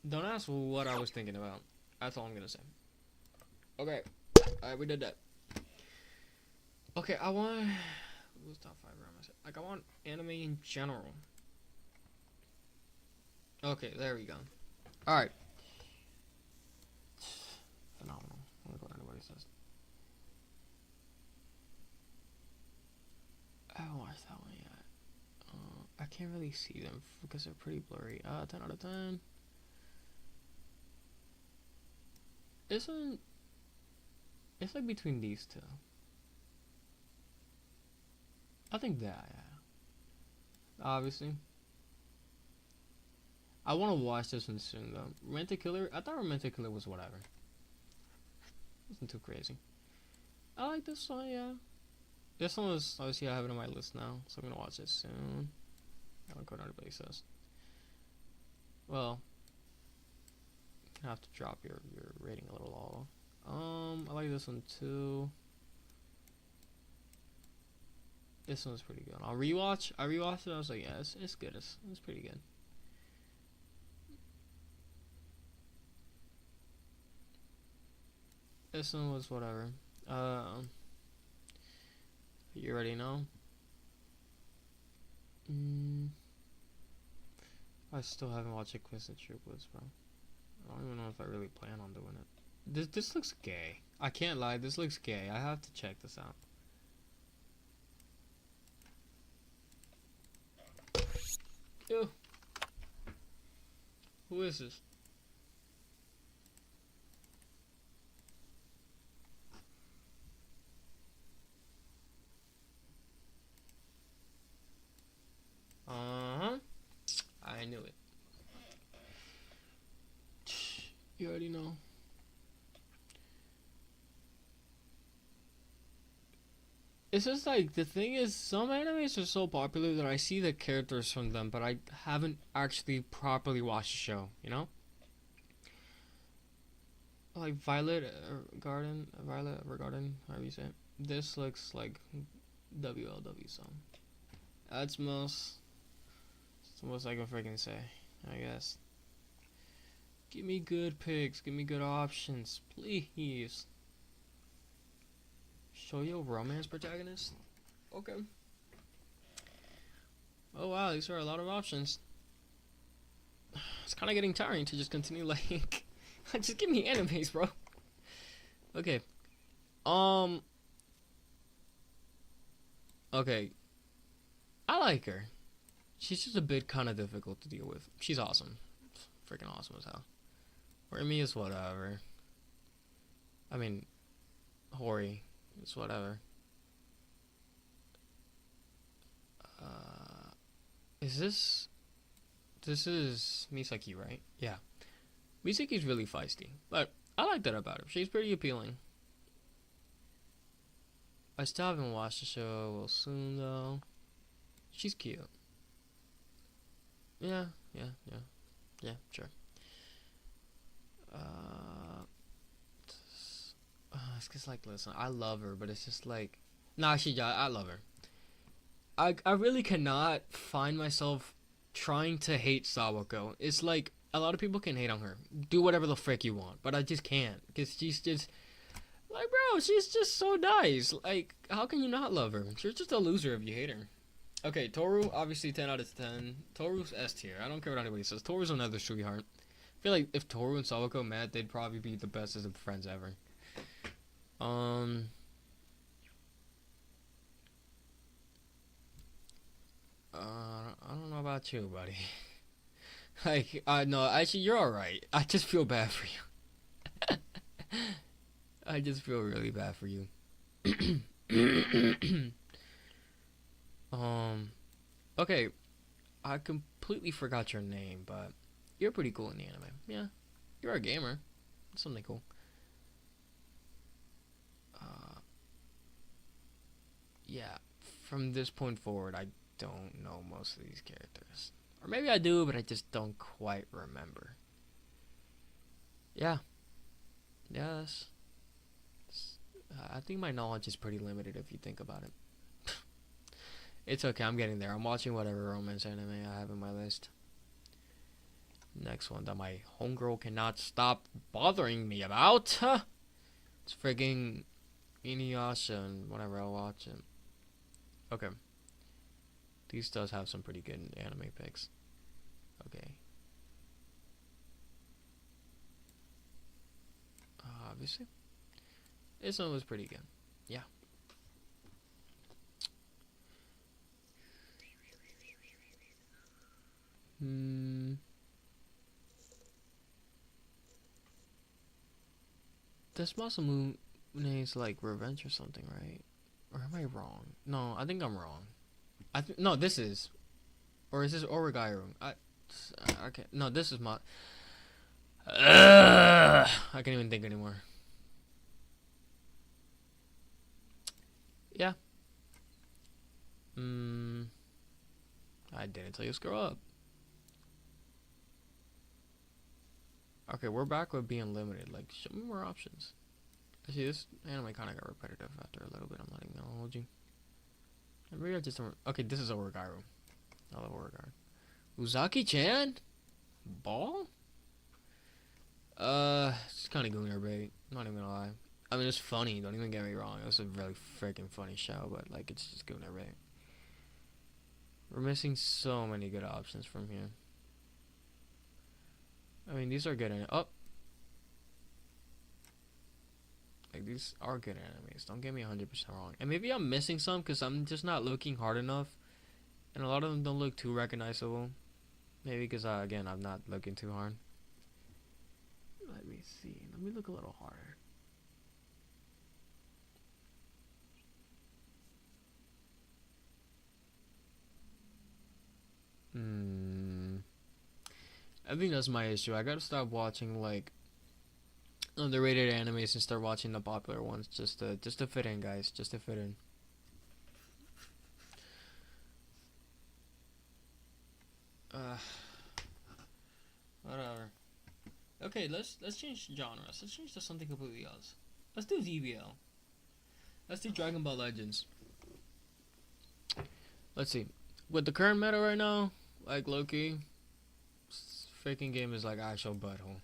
[SPEAKER 1] Don't ask what I was thinking about. That's all I'm gonna say. Okay, alright, we did that. Okay, I want. Who's top 5 around myself? Like, I want anime in general. Okay, there we go. Alright. Phenomenal. I wonder what anybody says. I haven't watched that one yet. I can't really see them because they're pretty blurry. 10 out of 10. It's like between these two. I think that, yeah. Obviously. I want to watch this one soon, though. Romantic Killer? I thought Romantic Killer was whatever. Wasn't too crazy. I like this one, yeah. This one was, obviously, I have it on my list now, so I'm gonna watch it soon. I don't know what everybody says. Well, you have to drop your rating a little low. I like this one too. This one's pretty good. I rewatched it. I was like, yeah, it's good. It's pretty good. This one was whatever. You already know. I still haven't watched a Quiz and Triplets, bro. I don't even know if I really plan on doing it. This looks gay. I can't lie. This looks gay. I have to check this out. Ew. Who is this? I knew it. You already know. It's just like, the thing is, some animes are so popular that I see the characters from them, but I haven't actually properly watched the show, you know? Like Violet Evergarden, however you say it. This looks like WLW, so that's the most I can freaking say, I guess. Give me good picks, give me good options, please. Show you a romance protagonist? Okay. Oh wow, these are a lot of options. It's kind of getting tiring to just continue like, just give me animes, bro. Okay. Okay. I like her. She's just a bit kind of difficult to deal with. She's awesome. Freaking awesome as hell. Remy is whatever. I mean, Hori is whatever. This is Misaki, right? Yeah. Misaki's really feisty, but I like that about her. She's pretty appealing. I still haven't watched the show. Well, soon though. She's cute. Yeah, sure. It's cause like, listen, I love her, but it's just like, nah, I love her. I really cannot find myself trying to hate Sawako. It's like, a lot of people can hate on her. Do whatever the frick you want, but I just can't, cause she's just, like, bro, she's just so nice. Like, how can you not love her? She's just a loser if you hate her. Okay, Toru, obviously 10 out of 10. Toru's S tier. I don't care what anybody says. Toru's another sweetheart. I feel like if Toru and Sawako met, they'd probably be the bestest of friends ever. I don't know about you, buddy. Like, no, actually, you're alright. I just feel bad for you. I just feel really bad for you. Okay. I completely forgot your name, but you're pretty cool in the anime. Yeah, you're a gamer. That's something cool. Yeah, from this point forward, I don't know most of these characters. Or maybe I do, but I just don't quite remember. Yeah. Yes. I think my knowledge is pretty limited if you think about it. It's okay, I'm getting there. I'm watching whatever romance anime I have in my list. Next one that my homegirl cannot stop bothering me about. It's frigging Inuyasha and whatever I'll watch it. Okay. These does have some pretty good anime picks. Okay. Obviously. This one was pretty good. Yeah. This Masamune's like revenge or something, right? Or am I wrong? No, I think I'm wrong. No, this is, or is this Origairu? Okay, no, this is my. I can't even think anymore. Yeah. I didn't tell you to scroll up. Okay, we're back with being limited. Like, show me more options. Actually, this anime kind of got repetitive after a little bit. I'm not even gonna hold you. Maybe I just don't. Okay, this is Origairu. I love Origairu. Uzaki-chan? Ball? It's kind of gooner bait. Not even gonna lie. I mean, it's funny. Don't even get me wrong. It's a really freaking funny show, but like, it's just gooner bait. We're missing so many good options from here. I mean, these are good. Like, these are good animes. Don't get me 100% wrong. And maybe I'm missing some because I'm just not looking hard enough. And a lot of them don't look too recognizable. Maybe because, again, I'm not looking too hard. Let me see. Let me look a little harder. I think that's my issue. I gotta stop watching, like, underrated animes and start watching the popular ones just to fit in, guys. Just to fit in. Whatever. Okay, let's change genres. Let's change to something completely else. Let's do DBL. Let's do Dragon Ball Legends. Let's see. With the current meta right now, like Loki, freaking game is like actual butthole.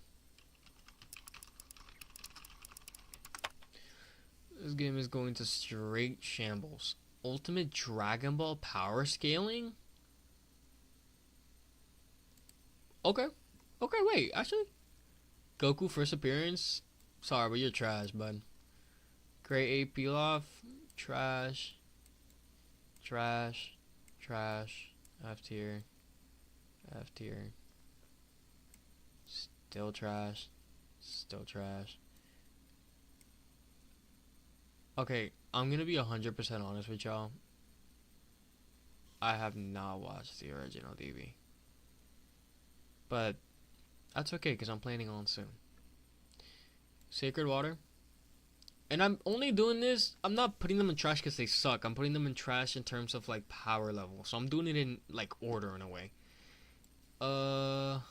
[SPEAKER 1] This game is going to straight shambles. Ultimate Dragon Ball power scaling? Okay. Okay, wait, actually. Goku first appearance? Sorry, but you're trash, bud. Great 8 peel off? Trash. Trash. Trash. F tier. F tier. Still trash. Still trash. Okay, I'm gonna be 100% honest with y'all. I have not watched the original DB. But that's okay, because I'm planning on soon. Sacred Water. And I'm only doing this, I'm not putting them in trash because they suck. I'm putting them in trash in terms of, like, power level. So I'm doing it in, like, order in a way. Hold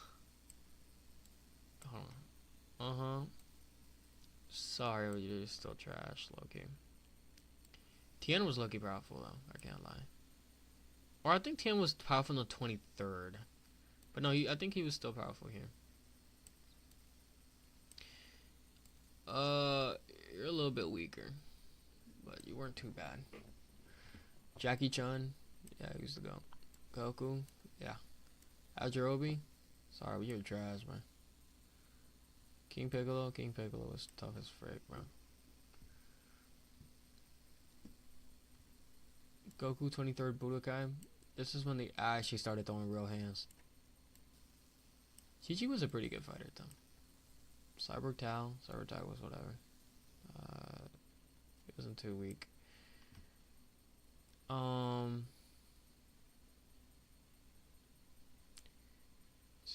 [SPEAKER 1] on. Sorry, but you're still trash, Loki. Tien was Loki powerful, though. I can't lie. Or I think Tien was powerful on the 23rd. But no, I think he was still powerful here. You're a little bit weaker. But you weren't too bad. Jackie Chan. Yeah, he used to go. Goku. Yeah. Ajirobe. Sorry, but you're trash, man. King Piccolo. King Piccolo was tough as frick, bro. Goku 23rd Budokai. This is when they actually started throwing real hands. Chi-Chi was a pretty good fighter, though. Cyborg Tao was whatever. He wasn't too weak.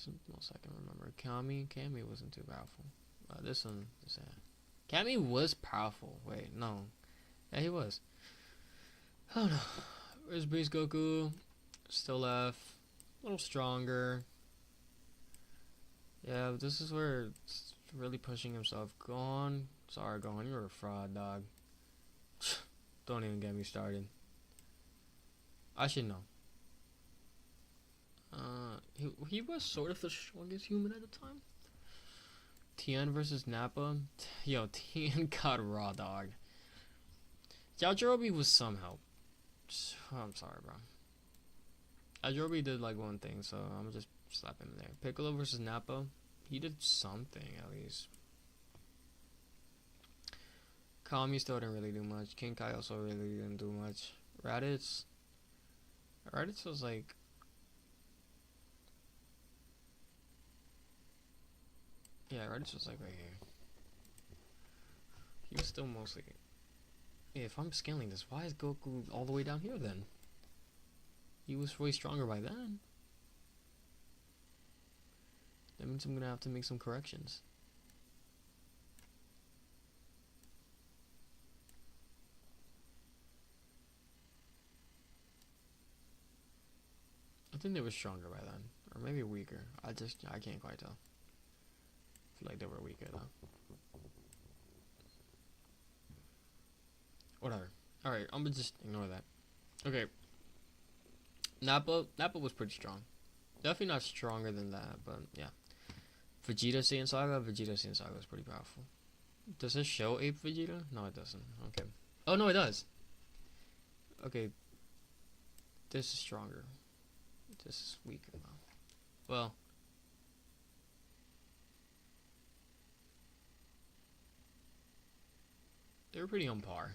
[SPEAKER 1] the most I can remember. Kami wasn't too powerful. This one, Kami was powerful. Wait, no. Yeah, he was. I don't know. Where's Beast Goku? Still left. A little stronger. Yeah, this is where it's really pushing himself. Gohan. Sorry, Gohan. You're a fraud, dog. Don't even get me started. I should know. He was sort of the strongest human at the time. Tien versus Nappa. Yo, Tien got raw, dog. Yajirobe was some help. I'm sorry, bro. Yajirobe did like one thing, so I'm gonna just slap him there. Piccolo versus Nappa. He did something at least. Kami still didn't really do much. King Kai also really didn't do much. Raditz was like... Yeah, Raditz was like right here. He was still mostly... Yeah, if I'm scaling this, why is Goku all the way down here then? He was way stronger by then. That means I'm gonna have to make some corrections. I think they were stronger by then. Or maybe weaker. I can't quite tell. I feel like they were weaker though. Whatever. Alright, I'm gonna just ignore that. Okay. Nappa was pretty strong. Definitely not stronger than that, but yeah. Vegeta Saiyan Saga was pretty powerful. Does this show Ape Vegeta? No, it doesn't. Okay. Oh, no, it does. Okay. This is stronger. This is weaker now. Well. They were pretty on par.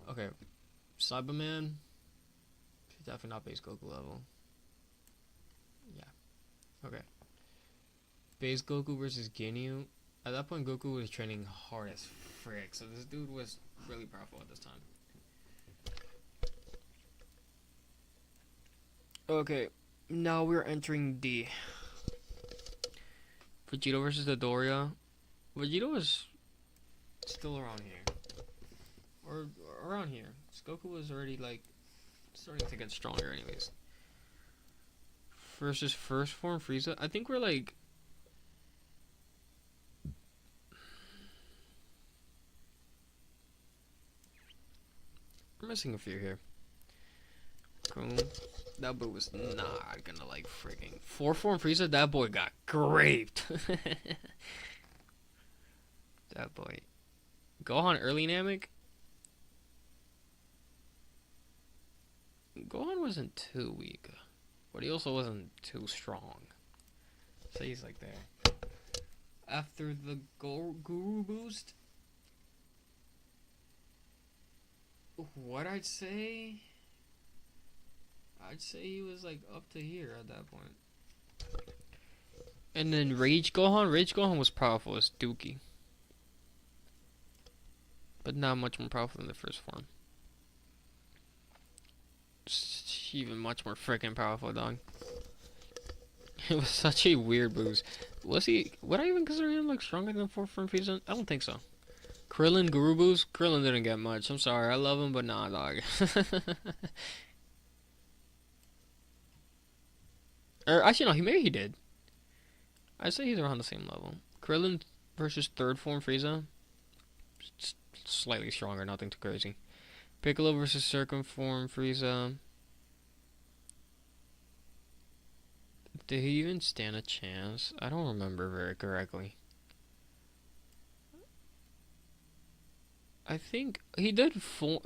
[SPEAKER 1] Okay. Cyberman. Definitely not base Goku level. Yeah. Okay. Base Goku versus Ginyu. At that point, Goku was training hard as frick, so this dude was really powerful at this time. Okay, now we're entering D. Vegeta versus Dodoria. Vegeta was still around here. Or around here. Goku was already, like, starting to get stronger anyways. Versus first form Frieza. I think we're, like... We're missing a few here. Cool. That boy was not gonna like freaking 4-form Frieza. That boy got graped. That boy. Gohan early Namek. Gohan wasn't too weak, but he also wasn't too strong. So he's like there. After the Guru boost, what I'd say he was like up to here at that point. And then Rage Gohan was powerful as Dookie, but not much more powerful than the first form. Just even much more freaking powerful, dog. It was such a weird boost. Would I even consider him like stronger than 4 form Frieza? I don't think so. Krillin Guru boost? Krillin didn't get much. I'm sorry, I love him, but nah, dog. Or actually, no, maybe he did. I'd say he's around the same level. Krillin versus 3rd form Frieza. Slightly stronger, nothing too crazy. Piccolo versus 2nd form Frieza. Did he even stand a chance? I don't remember very correctly. I think he did fuse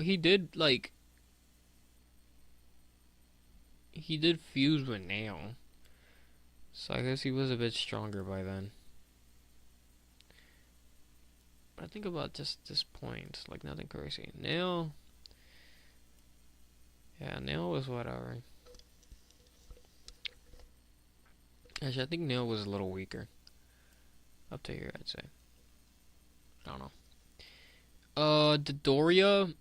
[SPEAKER 1] with Nail. So I guess he was a bit stronger by then. But I think about just this point, like nothing crazy. Nail. Yeah, Nail was whatever. Actually, I think Nail was a little weaker. Up to here, I'd say. I don't know. Dodoria.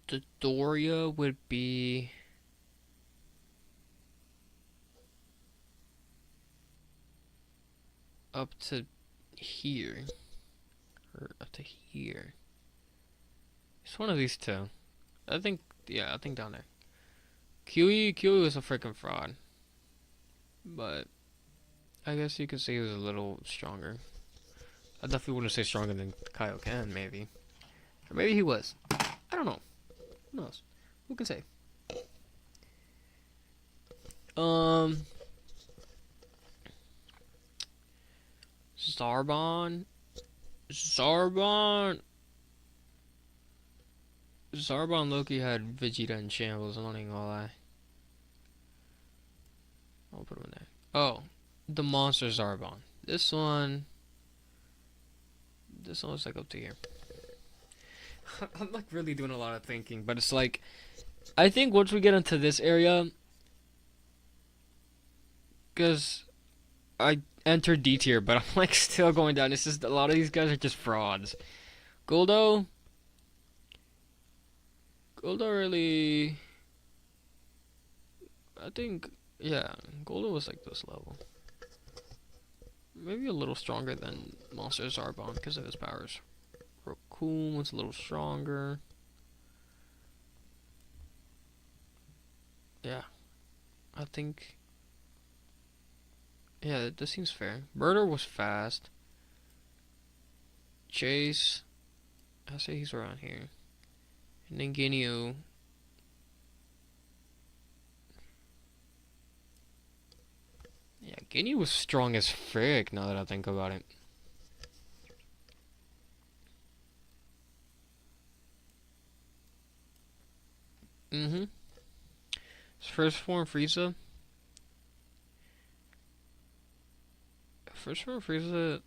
[SPEAKER 1] The Doria would be up to here. Or up to here. It's one of these two. I think, yeah, I think down there. Kiwi was a freaking fraud. But I guess you could say he was a little stronger. I definitely wouldn't say stronger than Kaioken, maybe. Or maybe he was. I don't know. Who knows? Who can say? Zarbon. Zarbon Loki had Vegeta in shambles, I'm not even gonna lie. I'll put him in there. Oh, the monster Zarbon. This one looks like up to here. I'm like really doing a lot of thinking, but it's like, I think once we get into this area, because I entered D tier, but I'm like still going down. It's just a lot of these guys are just frauds. Goldo really, I think, yeah, Goldo was like this level. Maybe a little stronger than Monster Zarbon because of his powers. Raccoon was a little stronger. Yeah, I think, yeah, this seems fair. Murder was fast. Chase, I say he's around here. And then Ginyu. Yeah, Ginyu was strong as frick now that I think about it. His first form Frieza. First form Frieza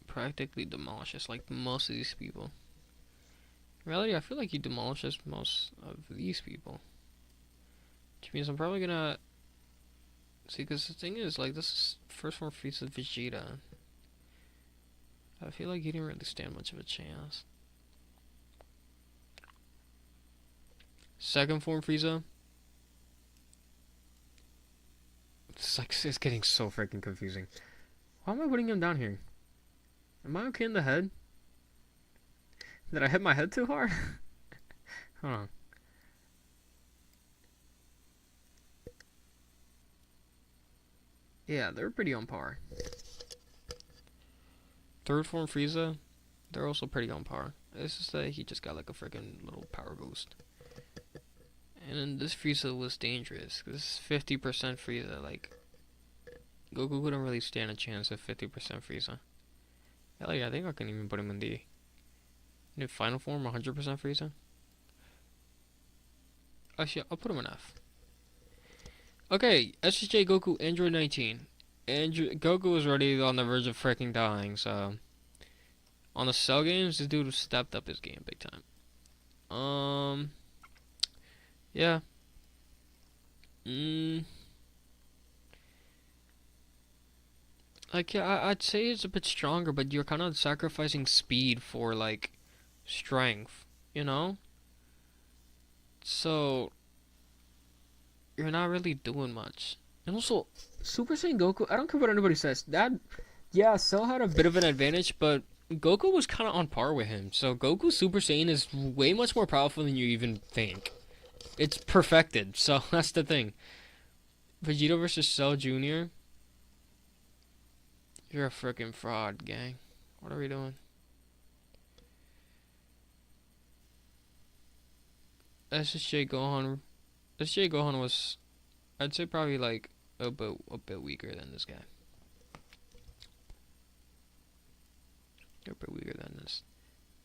[SPEAKER 1] practically demolishes like most of these people. In reality, I feel like he demolishes most of these people. Which means I'm probably gonna see, because the thing is, like, this is first form Frieza Vegeta. I feel like he didn't really stand much of a chance. Second form Frieza. It's getting so freaking confusing. Why am I putting him down here? Am I okay in the head? Did I hit my head too hard? Hold on. Yeah, they're pretty on par. Third form Frieza, they're also pretty on par. It's just that he just got like a freaking little power boost. And then this Frieza was dangerous. This is 50% Frieza. Like, Goku couldn't really stand a chance of 50% Frieza. Hell yeah, I think I can even put him in the final form, 100% Frieza. Actually, I'll put him in F. Okay, SSJ Goku Android 19. Goku was already on the verge of freaking dying, so on the Cell games, this dude stepped up his game big time. Yeah. Like, yeah, I'd say it's a bit stronger, but you're kind of sacrificing speed for, like, strength, you know? So, you're not really doing much. And also, Super Saiyan Goku, I don't care what anybody says. Yeah, Cell had a bit of an advantage, but Goku was kind of on par with him. So, Goku Super Saiyan is way much more powerful than you even think. It's perfected, so that's the thing. Vegeta versus Cell Jr. You're a freaking fraud, gang. What are we doing? SSJ Gohan. SSJ Gohan was, I'd say, probably like a bit weaker than this guy. A bit weaker than this.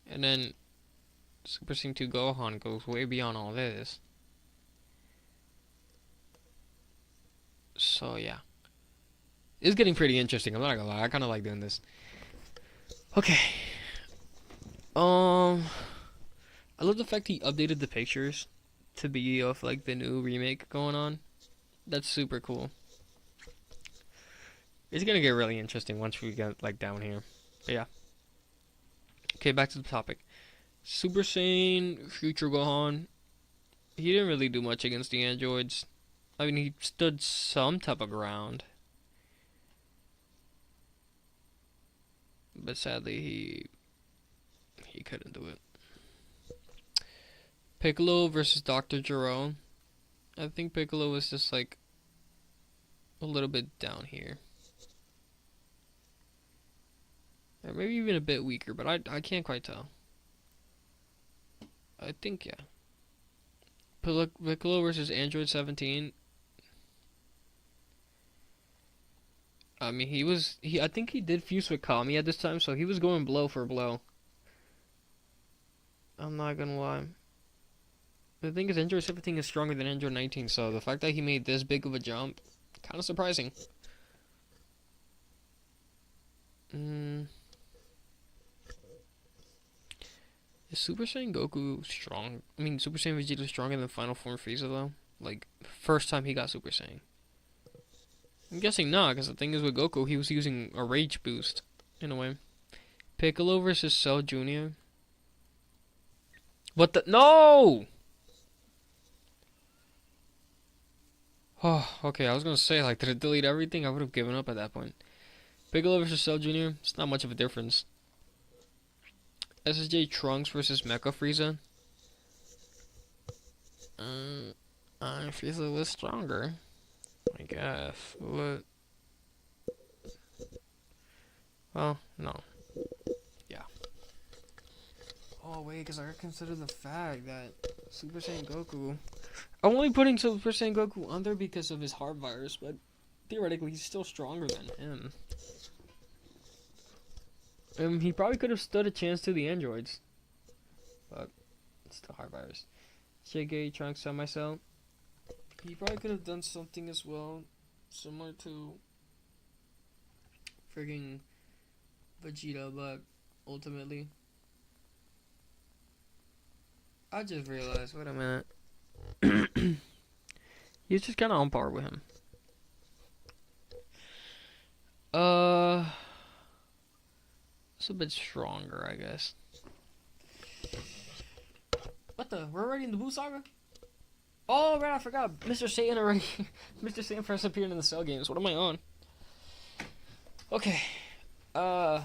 [SPEAKER 1] And then Super Saiyan 2 Gohan goes way beyond all this. So yeah, it's getting pretty interesting. I'm not gonna lie, I kind of like doing this. Okay. I love the fact he updated the pictures to be of like the new remake going on. That's super cool. It's gonna get really interesting once we get like down here. But yeah. Okay, back to the topic. Super Saiyan Future Gohan. he didn't really do much against the androids. I mean, he stood some type of ground, but sadly he couldn't do it. Piccolo versus Dr. Gero. I think Piccolo was just like a little bit down here. Or maybe even a bit weaker, but I can't quite tell. I think, yeah. Piccolo versus Android 17. I mean, I think he did fuse with Kami at this time, so he was going blow for blow. I'm not gonna lie. The thing is, Android 17 is stronger than Android 19, so the fact that he made this big of a jump, kind of surprising. Is Super Saiyan Goku strong? I mean, Super Saiyan Vegeta stronger than Final Form Frieza, though? Like, first time he got Super Saiyan. I'm guessing not, because the thing is with Goku, he was using a rage boost, in a way. Piccolo versus Cell Jr. What the? No! Oh, okay, I was gonna say, like, did it delete everything? I would have given up at that point. Piccolo versus Cell Jr., it's not much of a difference. SSJ Trunks versus Mecha Frieza. Frieza was stronger, I guess. What? Well, no. Yeah. Oh, wait, because I gotta consider the fact that Super Saiyan Goku... I'm only putting Super Saiyan Goku under because of his heart virus, but theoretically he's still stronger than him. He probably could have stood a chance to the androids, but it's still heart virus. Shige, Trunks, Semi-Cell. He probably could have done something as well, similar to frigging Vegeta, but ultimately, I just realized, wait a minute, he's just kind of on par with him. It's a bit stronger, I guess. What the? We're already in the Buu Saga? Oh, right, I forgot. Mr. Satan already. Mr. Satan first appeared in the Cell games. What am I on? Okay. Well.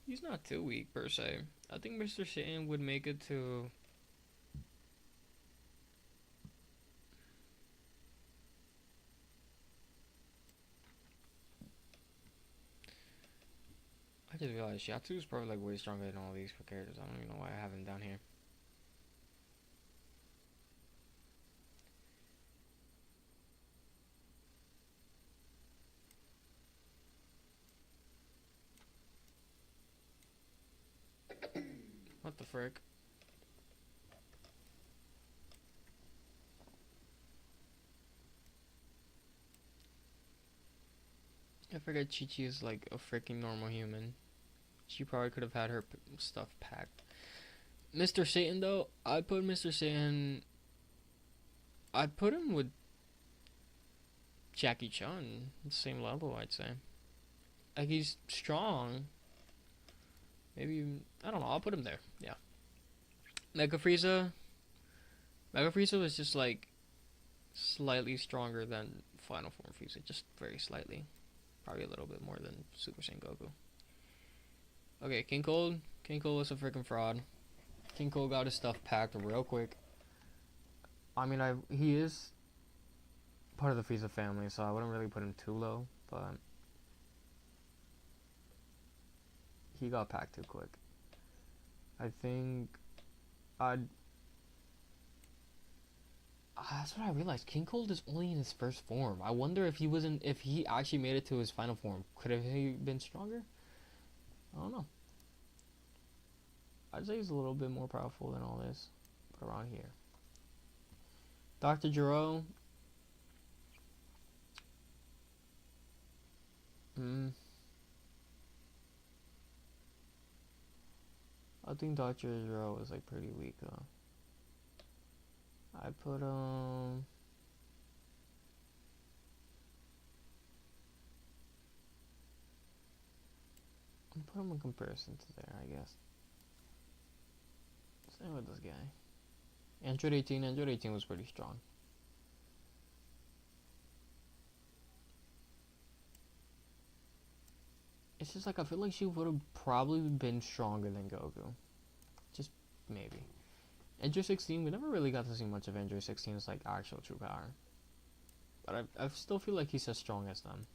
[SPEAKER 1] He's not too weak, per se. I think Mr. Satan would make it to. I just realized Shiatsu is probably like way stronger than all these characters. I don't even know why I have him down here. What the frick? I forget Chi-Chi is like a freaking normal human. She probably could have had her stuff packed. Mr. Satan, though, I'd put Mr. Satan. I'd put him with Jackie Chan, same level, I'd say. Like, he's strong. Maybe, I don't know, I'll put him there, yeah. Mega Frieza. Mega Frieza was just like slightly stronger than Final Form Frieza, just very slightly. Probably a little bit more than Super Saiyan Goku. Okay, King Cold. King Cold was a freaking fraud. King Cold got his stuff packed real quick. I mean, he is part of the Frieza family, so I wouldn't really put him too low, but he got packed too quick. I think that's what I realized. King Cold is only in his first form. I wonder if he actually made it to his final form. Could have he been stronger? I don't know. I'd say he's a little bit more powerful than all this, but around here. Dr. Gero. I think Dr. Gero was like pretty weak though. I put put him in comparison to there, I guess. Same with this guy. Android 18. Android 18 was pretty strong. It's just like I feel like she would have probably been stronger than Goku. Just maybe. Android 16, we never really got to see much of Android 16's like actual true power. But I still feel like he's as strong as them.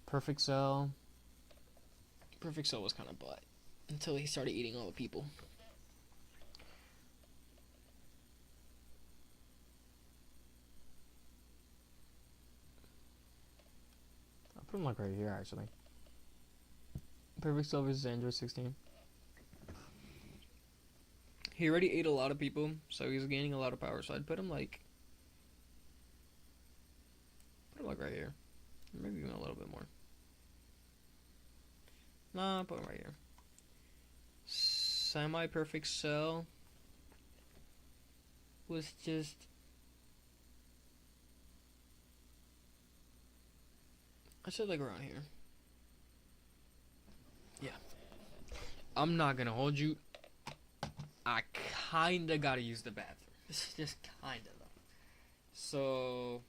[SPEAKER 1] Perfect Cell. Perfect Cell was kind of butt until he started eating all the people. I'll put him like right here actually. Perfect Cell versus Android 16. He already ate a lot of people, so he's gaining a lot of power. So I'd put him like right here. Maybe even a little bit more. Nah, put him right here. Semi-perfect Cell was just... I said like around here. Yeah. I'm not gonna hold you. I kinda gotta use the bathroom. Just kinda though. So...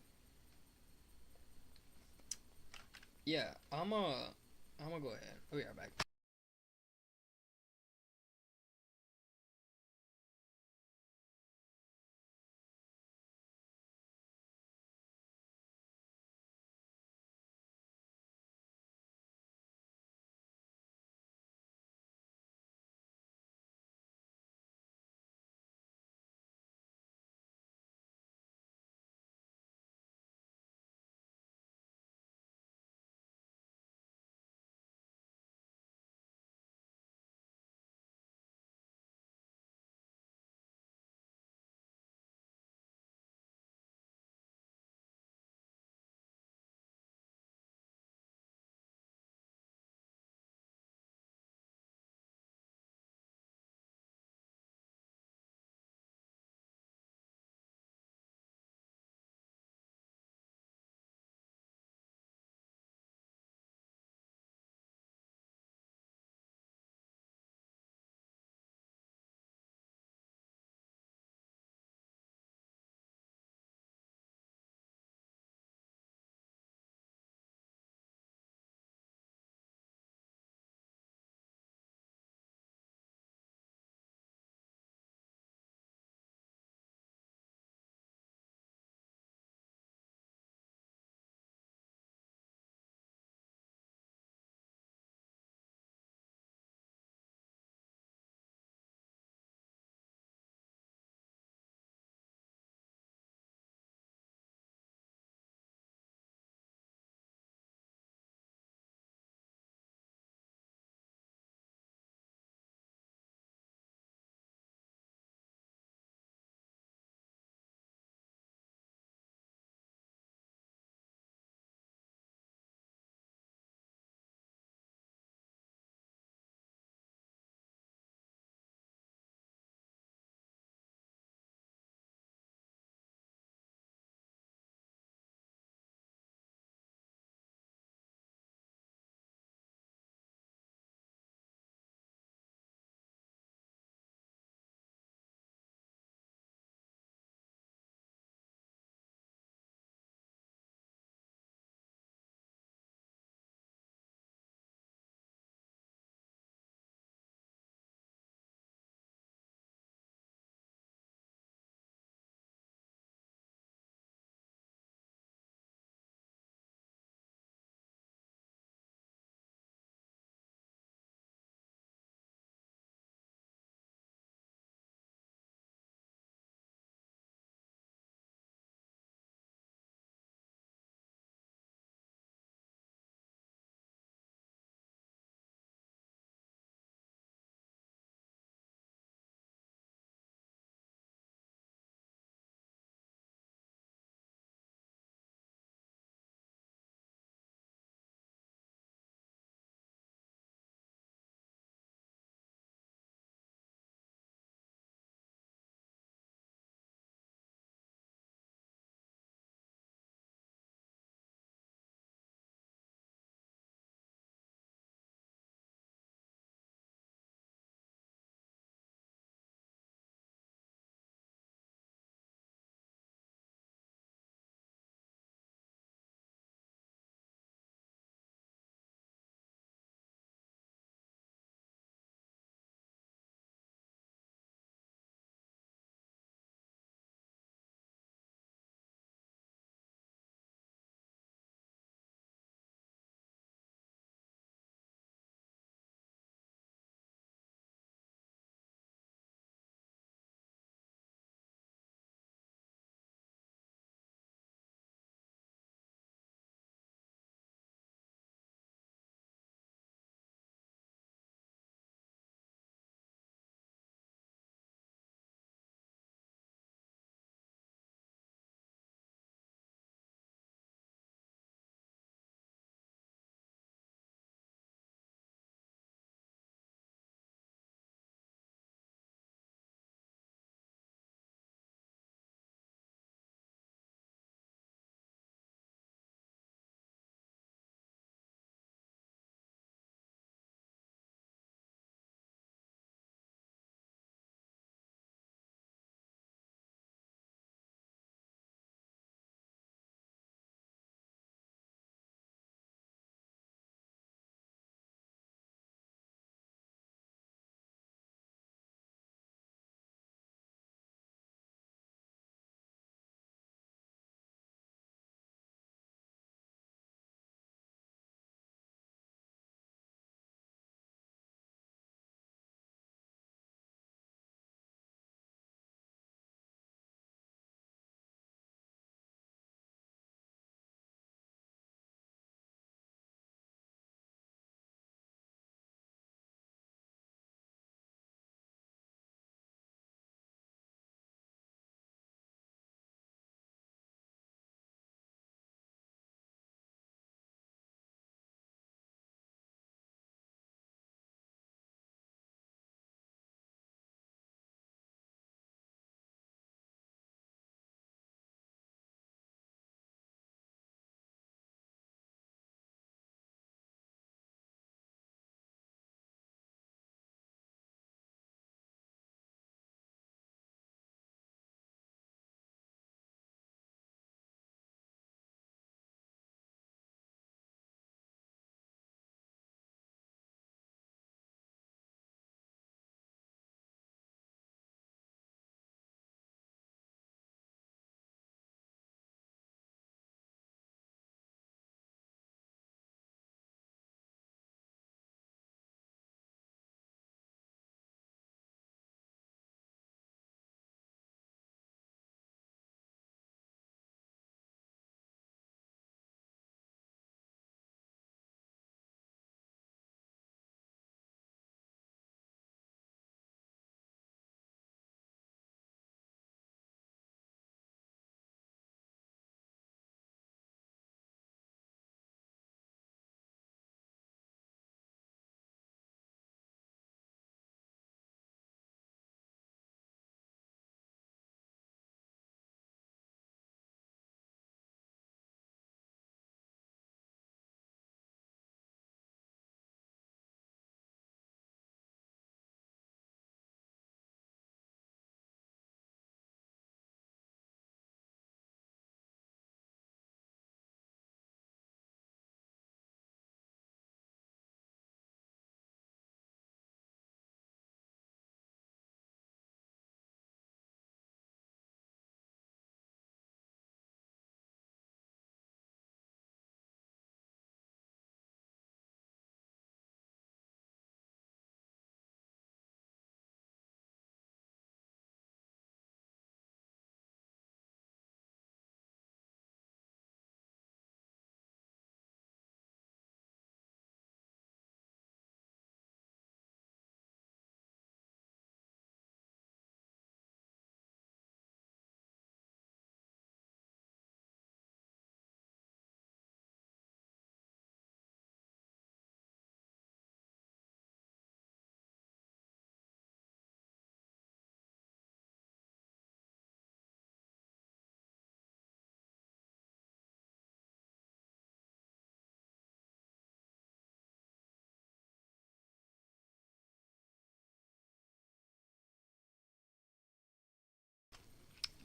[SPEAKER 1] yeah, I'm gonna go ahead. Oh yeah, back.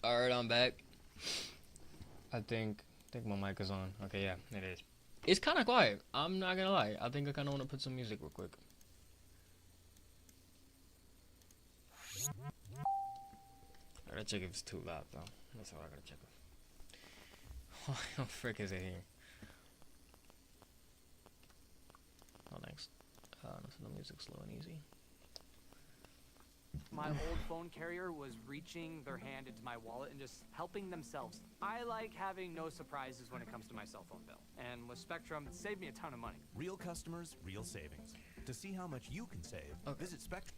[SPEAKER 1] Alright, I'm back. I think my mic is on. Okay, yeah, it is. It's kind of quiet. I'm not gonna lie. I think I kind of want to put some music real quick. I gotta check if it's too loud though. That's what I gotta check. Why the frick is it here? Oh, thanks. So the music's slow and easy.
[SPEAKER 2] My old phone carrier was reaching their hand into my wallet and just helping themselves. I like having no surprises when it comes to my cell phone bill. And with Spectrum, it saved me a ton of money.
[SPEAKER 3] Real customers, real savings. To see how much you can save, visit Spectrum.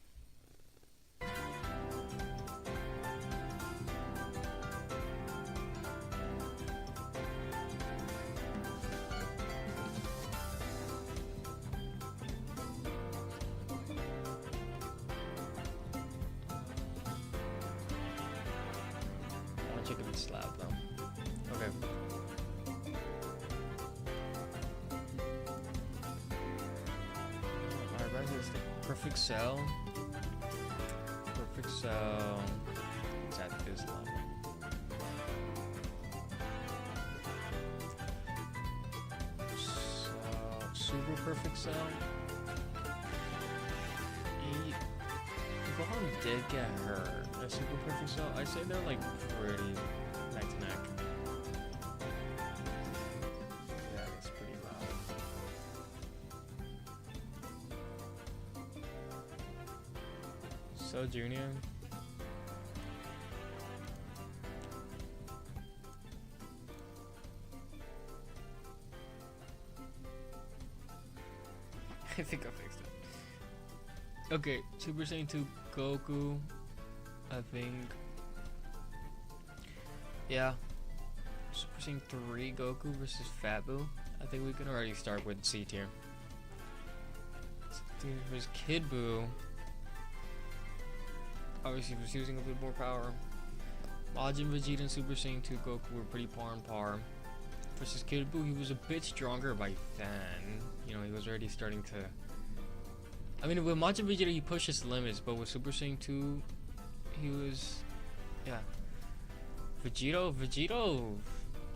[SPEAKER 1] Check if it's loud though. Okay. Alright, right here's the perfect cell. Perfect cell. It's at this level. So, super perfect cell. Gohan did get hurt. A super perfect cell, I say they're like pretty neck to neck. Yeah, it's pretty loud. So Junior. I think I fixed it. Okay, Super Saiyan 2 Goku, I think. Yeah. Super Saiyan 3 Goku versus Fat Boo. I think we can already start with C tier. Versus Kid Boo. Obviously, he was using a bit more power. Majin Vegeta and Super Saiyan 2 Goku were pretty par on par. Versus Kid Boo, he was a bit stronger by then. You know, he was already starting to. I mean, with Majin Vegeta, he pushed his limits, but with Super Saiyan 2, he was, yeah. Vegito,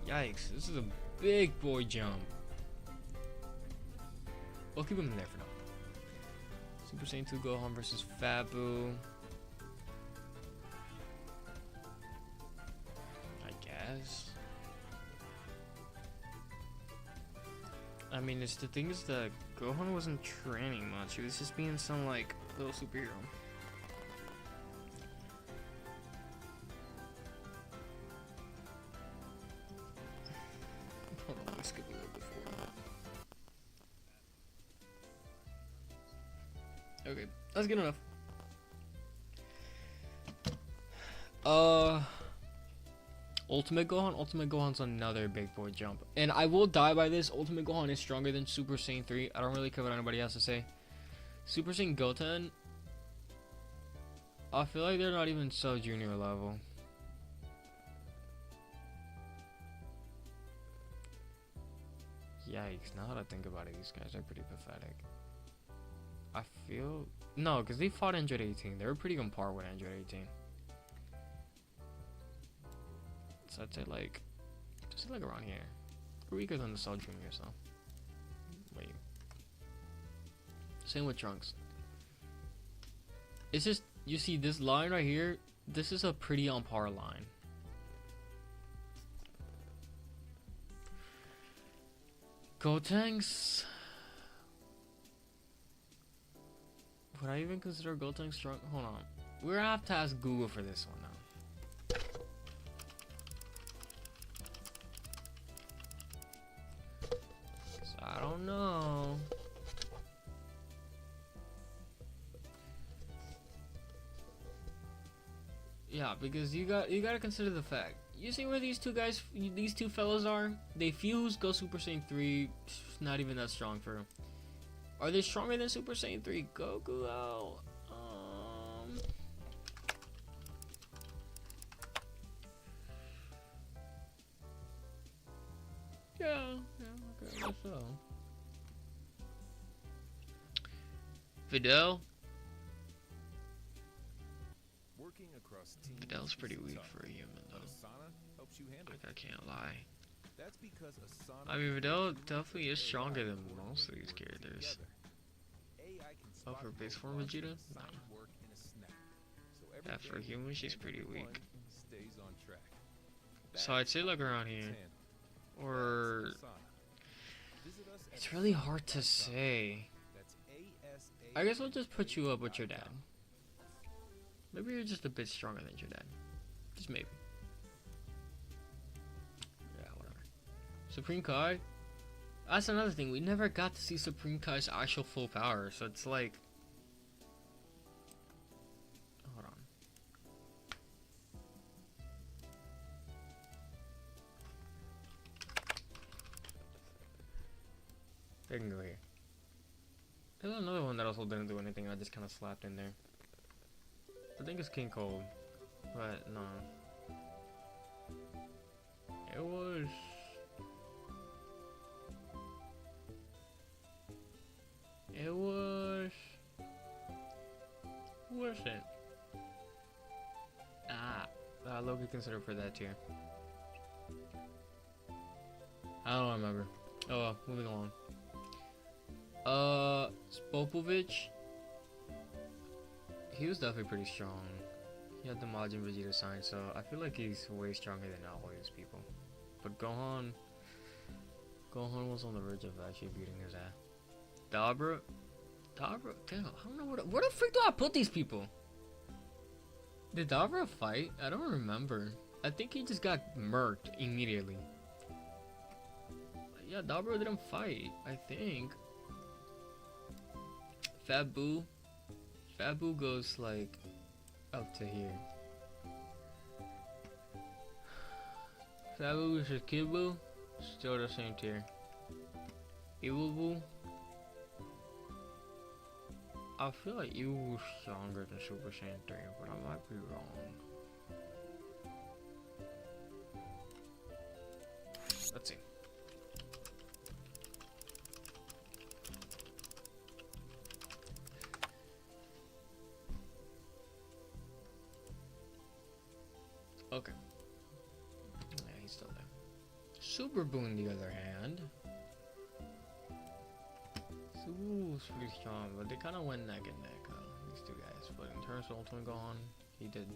[SPEAKER 1] yikes, this is a big boy jump. We'll keep him in there for now. Super Saiyan 2 Gohan versus Fat Boo. I guess. I mean, it's the thing is that Gohan wasn't training much. He was just being some, like, little superhero. Hold on, let's skip a little before. Okay, that's good enough. Ultimate Gohan's another big boy jump. And I will die by this. Ultimate Gohan is stronger than Super Saiyan 3. I don't really care what anybody has to say. Super Saiyan Goten, I feel like they're not even so junior level. Yikes, now that I think about it, these guys are pretty pathetic. I feel... No, because they fought Android 18. They were pretty on par with Android 18. So I'd say like, just like around here. Weaker than the Cell Juniors though. Wait. Same with Trunks. It's just, you see this line right here, this is a pretty on par line. Gotenks. Would I even consider Gotenks strong? Hold on. We're gonna have to ask Google for this one now. I don't know. Yeah, because you gotta consider the fact. You see where these two fellas are? They fuse, go Super Saiyan 3, not even that strong for them. Are they stronger than Super Saiyan 3 Goku though? Yeah, okay, I guess so.
[SPEAKER 3] Work
[SPEAKER 4] Working across teams
[SPEAKER 1] Vidal's pretty
[SPEAKER 4] is
[SPEAKER 1] weak
[SPEAKER 4] tough,
[SPEAKER 1] for a human
[SPEAKER 4] but
[SPEAKER 1] though.
[SPEAKER 4] Asana helps you handle
[SPEAKER 1] Like,
[SPEAKER 4] it.
[SPEAKER 1] I can't lie.
[SPEAKER 4] That's because Asana
[SPEAKER 1] I mean, Vidal
[SPEAKER 4] humans
[SPEAKER 1] definitely is
[SPEAKER 4] and
[SPEAKER 1] stronger
[SPEAKER 4] AI
[SPEAKER 1] than
[SPEAKER 4] coordinate
[SPEAKER 1] most of these
[SPEAKER 4] work
[SPEAKER 1] characters.
[SPEAKER 4] together. AI can
[SPEAKER 1] Oh,
[SPEAKER 4] spot
[SPEAKER 1] for base form
[SPEAKER 4] robots
[SPEAKER 1] Vegeta?
[SPEAKER 4] and
[SPEAKER 1] No.
[SPEAKER 4] assign work in a snap. So every
[SPEAKER 1] Yeah, for
[SPEAKER 4] game
[SPEAKER 1] human, she's
[SPEAKER 4] and
[SPEAKER 1] pretty
[SPEAKER 4] everyone
[SPEAKER 1] weak.
[SPEAKER 4] stays on track.
[SPEAKER 1] So I'd say like around here.
[SPEAKER 4] 10.
[SPEAKER 1] Or...
[SPEAKER 4] That's Asana. Visit us at
[SPEAKER 1] It's really hard to
[SPEAKER 4] asana.com.
[SPEAKER 1] say.
[SPEAKER 4] That's ASA.
[SPEAKER 1] I guess I'll just put you up with your dad. Maybe you're just a bit stronger than your dad. Just maybe. Yeah, whatever. Supreme Kai? That's another thing. We never got to see Supreme Kai's actual full power, so it's like... Hold on. They can go here. There's another one that also didn't do anything. I just kind of slapped in there. I think it's King Cold. But, no. It was... It was... Who was it? Loki considered for that tier. I don't remember. Oh well, moving on. Spopovich. He was definitely pretty strong. He had the Majin Vegeta sign, so I feel like he's way stronger than all these people. But Gohan was on the verge of actually beating his ass. Dabra, damn, I don't know where the freak do I put these people? Did Dabra fight? I don't remember. I think he just got murked immediately. Yeah, Dabra didn't fight, I think. Fat Boo goes like up to here. Fat Boo versus Kid Boo, still the same tier. Evil Boo, I feel like Evil Boo's stronger than Super Saiyan 3, but I might be wrong. Let's see. Okay. Yeah, he's still there. Super Boo, on the other hand. Super Boo was pretty strong, but they kind of went neck and neck, these two guys. But in terms of Ultimate Gohan, he did.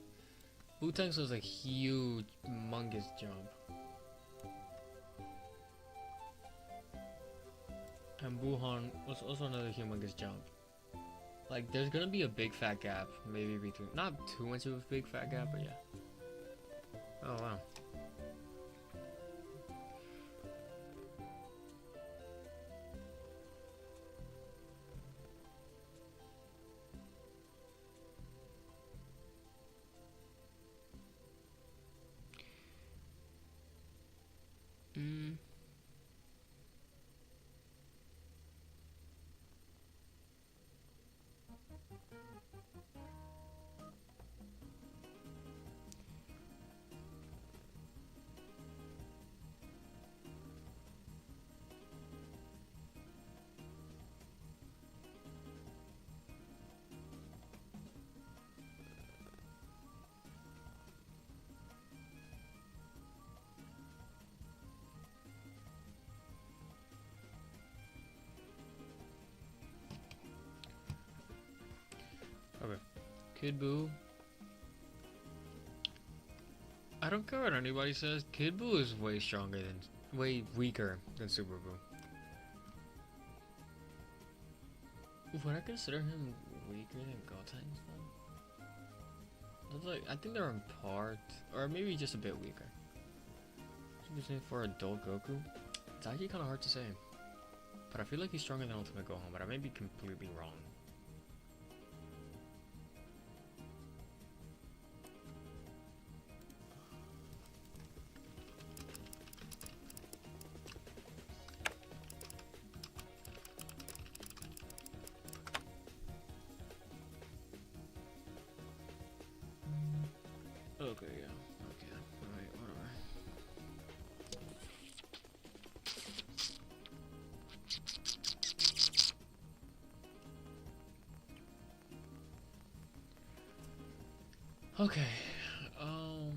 [SPEAKER 1] Wu-Tang's was a huge, humongous jump. And Buhan was also another humongous jump. Like, there's gonna be a big fat gap, maybe between, not too much of a big fat gap, but yeah. Oh wow. Okay. Kid Buu. I don't care what anybody says. Kid Buu is way stronger than, way weaker than Super Buu. Would I consider him weaker than Gotenks though? It's like, I think they're on par, or maybe just a bit weaker. For adult Goku, it's actually kind of hard to say. But I feel like he's stronger than Ultimate Gohan, but I may be completely wrong. Okay, yeah. Okay. Alright, whatever. Okay. So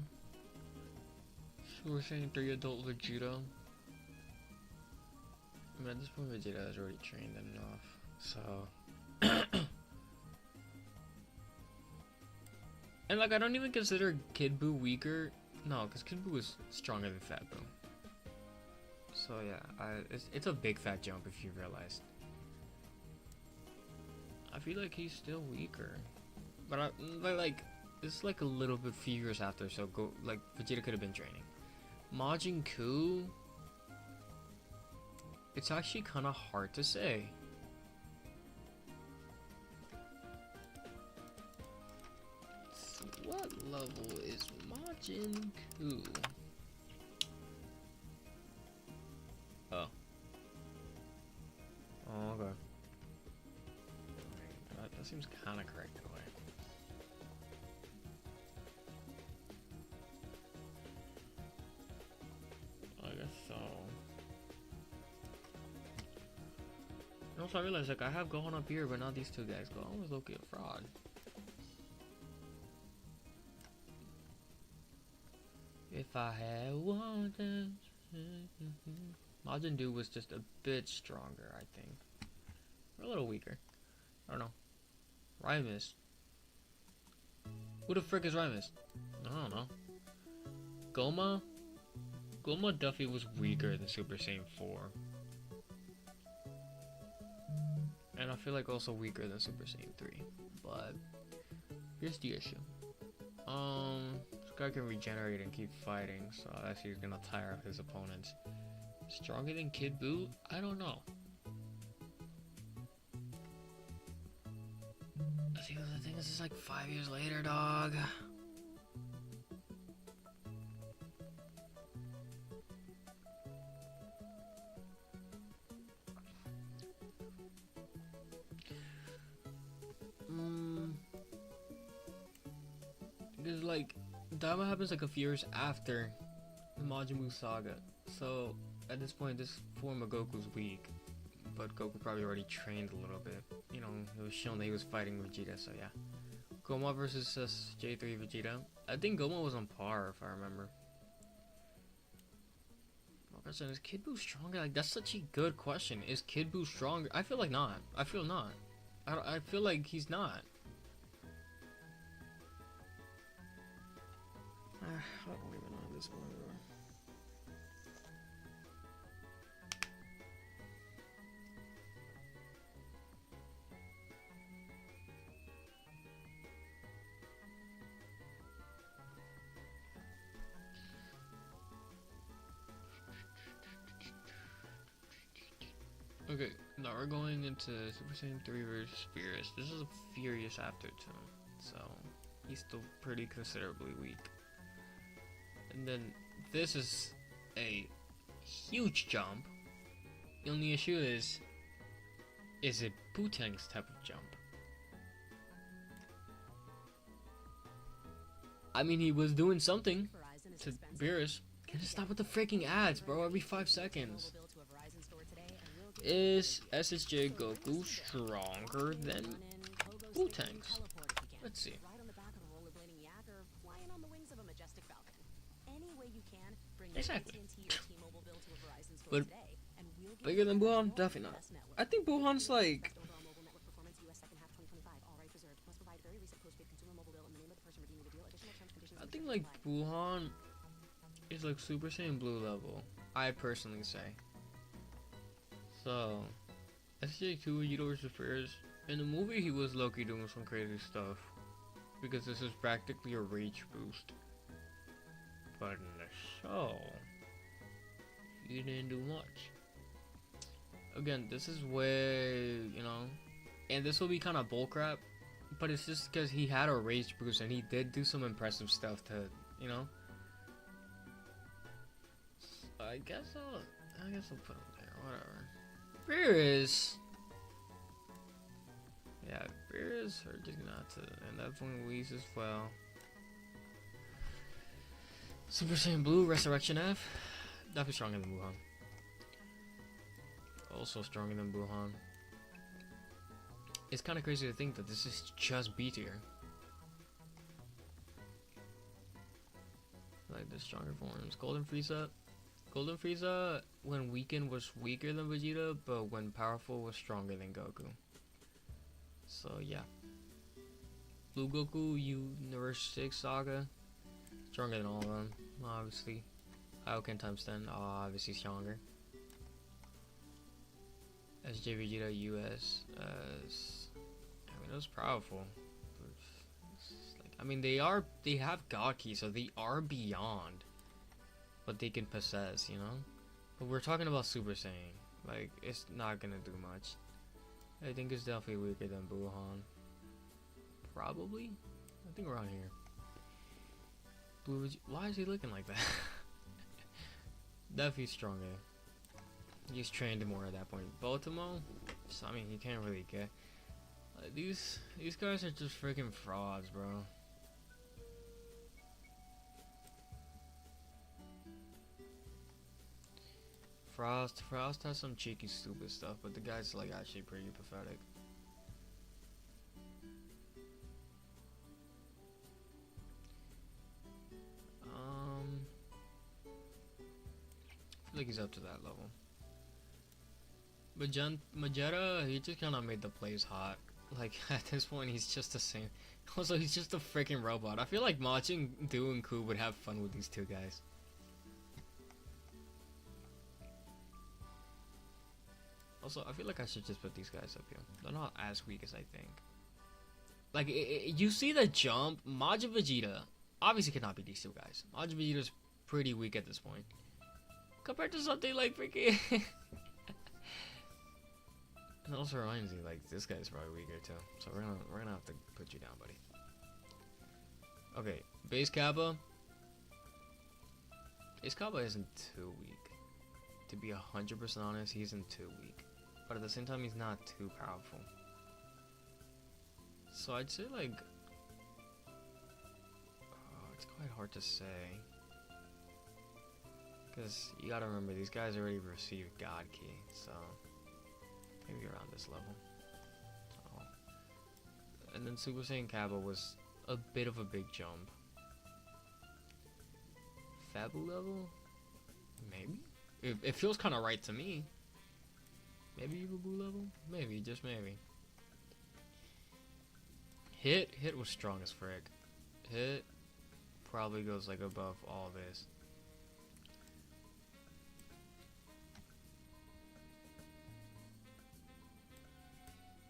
[SPEAKER 1] we're saying 3 adult Vegeta. I mean, at this point, Vegeta has already trained enough. So. And like, I don't even consider Kid Buu weaker. No, because Kid Buu is stronger than Fat Buu. So yeah, it's a big fat jump if you realize. I feel like he's still weaker, but like it's like a little bit few years after. So go like Vegeta could have been training. Majin Buu. It's actually kind of hard to say. What level is Majin Buu? Oh. Oh, okay. That seems kind of correct in a way. I guess so. And also, I realized like I have Gohan up here, but not these two guys. Gohan was low-key a fraud. If I had one Majin Buu was just a bit stronger, I think. Or a little weaker. I don't know. Rhymus. Who the frick is Rhymus? I don't know. Goma? Goma Duffy was weaker than Super Saiyan 4. And I feel like also weaker than Super Saiyan 3. But here's the issue. This guy can regenerate and keep fighting, so that's he's gonna tire out his opponents. Stronger than Kid Buu? I don't know. The thing is, it's like 5 years later, dog. Because like, Daima happens like a few years after the Majin Buu saga. So at this point, this form of Goku's weak. But Goku probably already trained a little bit. You know, it was shown that he was fighting Vegeta, so yeah. Goma versus J3 Vegeta. I think Goma was on par, if I remember. My question is Kid Buu stronger? Like, that's such a good question. Is Kid Buu stronger? I feel like not. I feel not. I feel like he's not. I don't even know at this point, bro. Okay, now we're going into Super Saiyan 3 versus Beerus. This is a furious after too, so he's still pretty considerably weak. And then this is a huge jump. The only issue is it Bootang's type of jump? I mean, he was doing something to Beerus. Can you stop with the freaking ads, bro? Every 5 seconds. Is SSJ Goku stronger than Bootang's? Let's see. Exactly. But bigger than Buhan? Definitely not. I think Buhan's like... I think like Buhan is like Super Saiyan Blue level. I personally say. So, SJ2 Vegeta vs. Beerus. In the movie, he was low-key doing some crazy stuff. Because this is practically a rage boost. But in the show, he didn't do much. Again, this is way, you know, and this will be kind of bullcrap. But it's just because he had a rage boost and he did do some impressive stuff to, you know. I guess I'll put him there, whatever. Beerus. Yeah, Beerus hurt Jignata, and that's when Whis as well. Super Saiyan Blue, Resurrection F. Definitely stronger than Buhan. Also stronger than Buhan. It's kind of crazy to think that this is just B tier. like the stronger forms. Golden Frieza. Golden Frieza, when weakened, was weaker than Vegeta, but when powerful, was stronger than Goku. So yeah. Blue Goku, Universe 6 Saga, stronger than all of them, obviously. Kaioken times 10, obviously stronger. SJ Vegeta US, I mean, it was powerful. Like, I mean, they have God Ki, so they are beyond what they can possess, you know? But we're talking about Super Saiyan. Like, it's not gonna do much. I think it's definitely weaker than Buhan. Probably? I think around here. Why is he looking like that? Definitely stronger. He's trained more at that point. Baltimore? So, I mean, you can't really get... these guys are just freaking frauds, bro. Frost has some cheeky, stupid stuff, but the guy's like actually pretty pathetic. I feel like he's up to that level. But Vegeta, he just kind of made the place hot. Like, at this point, he's just the same. Also, he's just a freaking robot. I feel like Majin, Do, and Ku would have fun with these two guys. Also, I feel like I should just put these guys up here. They're not as weak as I think. Like, you see the jump? Majin Vegeta obviously cannot be these two guys. Majin Vegeta's pretty weak at this point. Compared to something like freaking... And it also reminds me, like, this guy's probably weaker too. So we're gonna have to put you down, buddy. Okay, Base Kappa. Base Kappa isn't too weak. To be 100% honest, he isn't too weak. But at the same time, he's not too powerful. So I'd say, like... it's quite hard to say. Because you gotta remember, these guys already received God Ki, so... maybe around this level. So. And then Super Saiyan Kappa was a bit of a big jump. Fabu level? Maybe? It feels kind of right to me. Maybe Yubu level? Maybe, just maybe. Hit was strong as frick. Hit probably goes like above all this.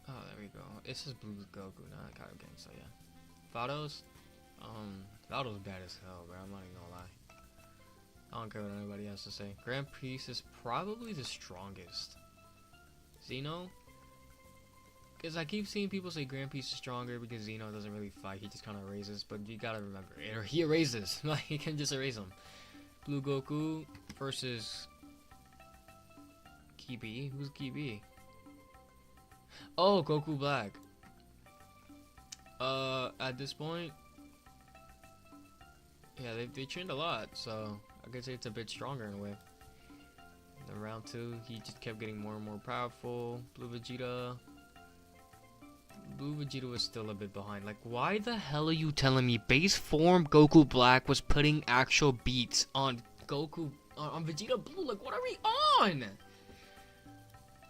[SPEAKER 1] Oh, there we go. This is Blue Goku, not Kaioken, so yeah. Vados? Vados bad as hell, bro. I'm not even gonna lie. I don't care what anybody has to say. Grand Priest is probably the strongest. Zeno? Because I keep seeing people say Grand Priest is stronger because Zeno doesn't really fight. He just kind of erases, but you gotta remember, he erases. Like, he can just erase him. Blue Goku versus... Kibi? Who's Kibi? Oh, Goku Black. At this point, yeah, they trained a lot, so I could say it's a bit stronger in a way. In round 2, he just kept getting more and more powerful. Blue Vegeta was still a bit behind. Like, why the hell are you telling me base form Goku Black was putting actual beats on Goku, on Vegeta Blue? Like, what are we on?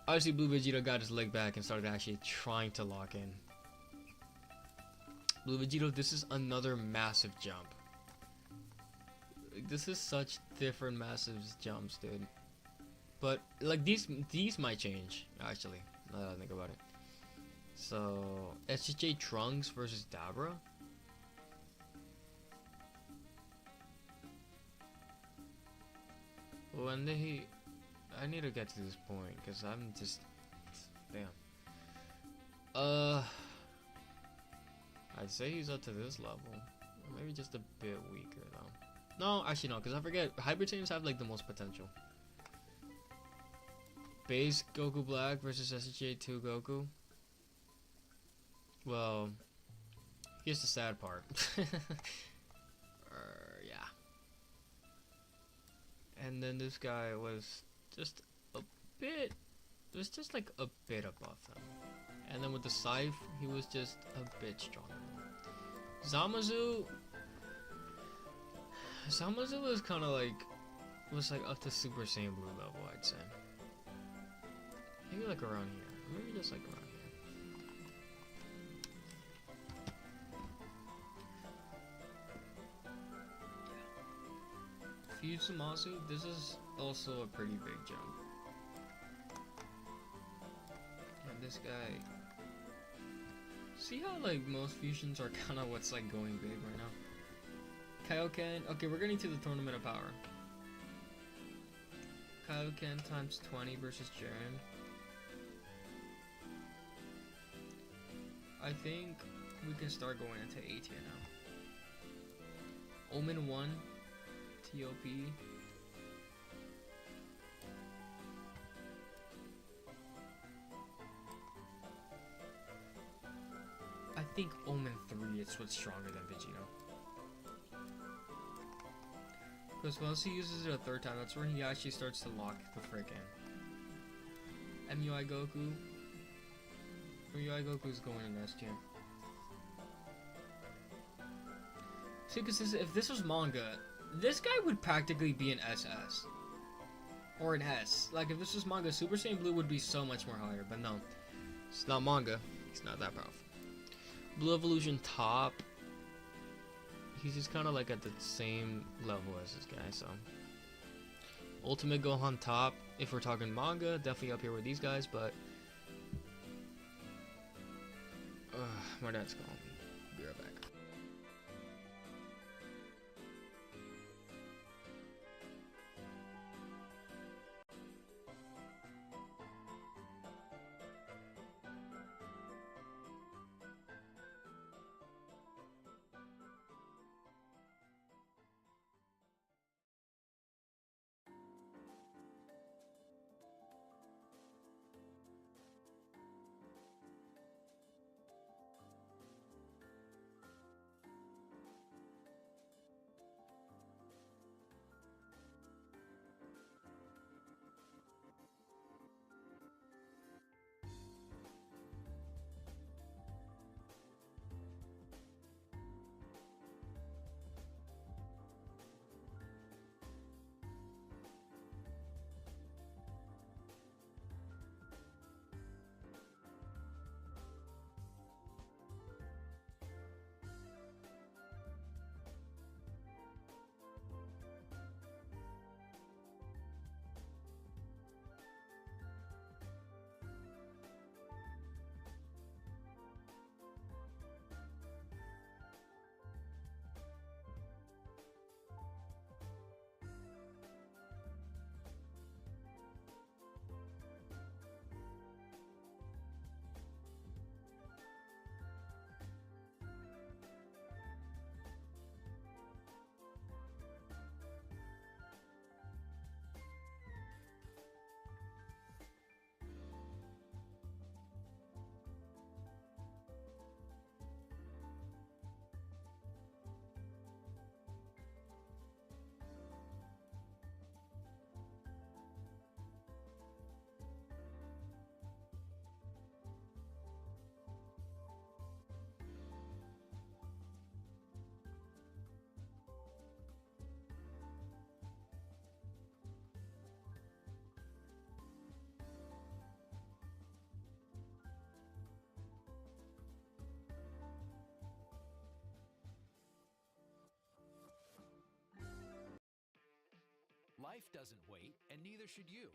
[SPEAKER 1] Obviously, Blue Vegeta got his leg back and started actually trying to lock in. Blue Vegeta, this is another massive jump. Like, this is such different massive jumps, dude. But, like, these might change, actually, now that I think about it. So, SJ Trunks versus Dabra? When they... I need to get to this point, because I'm just... Damn. I'd say he's up to this level. Or maybe just a bit weaker, though. No, actually no, because I forget. Hyper Saiyans have, like, the most potential. Base Goku Black versus SJ2 Goku. Well, here's the sad part. Yeah. And then this guy was just a bit, it was just like a bit above them. And then with the Scythe, he was just a bit stronger. Zamasu, Some of it was kind of like, was like up to Super Saiyan Blue level, I'd say. Maybe like around here. Maybe just like around here. Fusamasu, this is also a pretty big jump. And this guy, see how like most fusions are kind of what's like going big right now. Kaioken, okay, we're getting to the Tournament of Power. Kaioken times 20 versus Jiren. I think we can start going into A tier now. Omen 1, TOP. I think Omen 3 is what's stronger than Vegito. Because once he uses it a third time, that's when he actually starts to lock the frick in. MUI Goku. MUI Goku's going in S tier. See, because if this was manga, this guy would practically be an SS. Or an S. Like, if this was manga, Super Saiyan Blue would be so much more higher. But no, it's not manga. He's not that powerful. Blue Evolution top. He's just kind of like at the same level as this guy, so. Ultimate Gohan top, if we're talking manga, definitely up here with these guys, but. My dad's calling me. Be right back.
[SPEAKER 5] Life doesn't wait, and neither should you.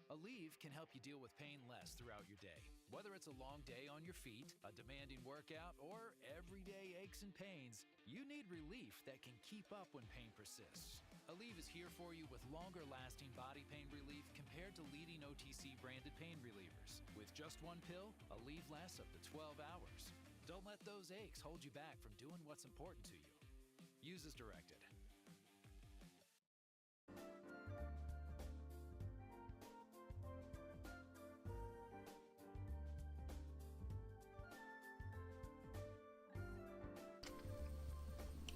[SPEAKER 5] Aleve can help you deal with pain less throughout your day. Whether it's a long day on your feet, a demanding workout, or everyday aches and pains, you need relief that can keep up when pain persists. Aleve is here for you with longer-lasting body pain relief compared to leading OTC-branded pain relievers. With just one pill, Aleve lasts up to 12 hours. Don't let those aches hold you back from doing what's important to you. Use as directed.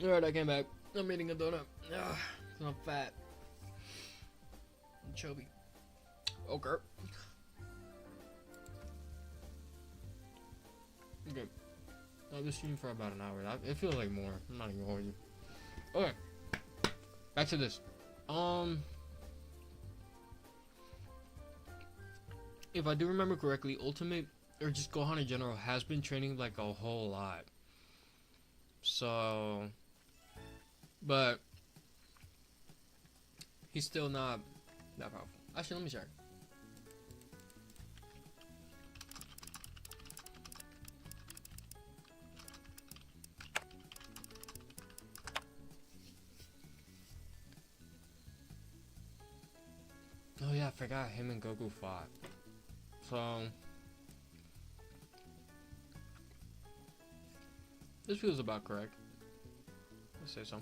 [SPEAKER 1] Alright, I came back. I'm eating a donut. Ugh, I'm fat. I'm chubby. Okay. Okay. I've been streaming for about an hour. It feels like more. I'm not even going to. Okay. back to this. If I do remember correctly, Ultimate or just Gohan in general has been training like a whole lot. So, but he's still not that powerful. Actually, let me check. Oh yeah, I forgot him and Goku fought. So this feels about correct. Let's say so.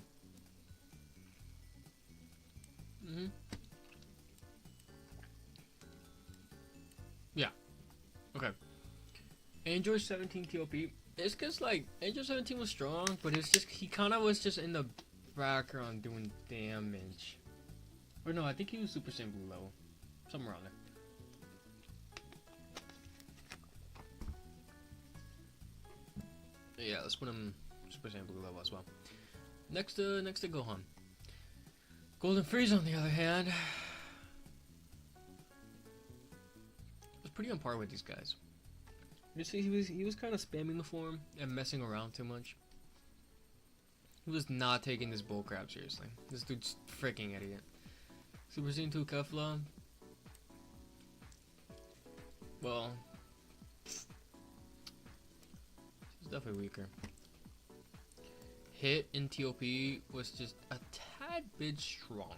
[SPEAKER 1] Yeah. Okay. Android 17 TOP. It's cause like Android 17 was strong, but it's just he kind of was just in the background doing damage. Or no, I think he was Super Saiyan Blue level, somewhere around there. Yeah, let's put him Super Saiyan Blue level as well. Next to Gohan. Golden Frieza, on the other hand, was pretty on par with these guys. You see, he was kind of spamming the form and messing around too much. He was not taking this bullcrap seriously. This dude's freaking idiot. Super Saiyan 2 Kefla. Well, he's definitely weaker. Hit in TOP was just a tad bit stronger.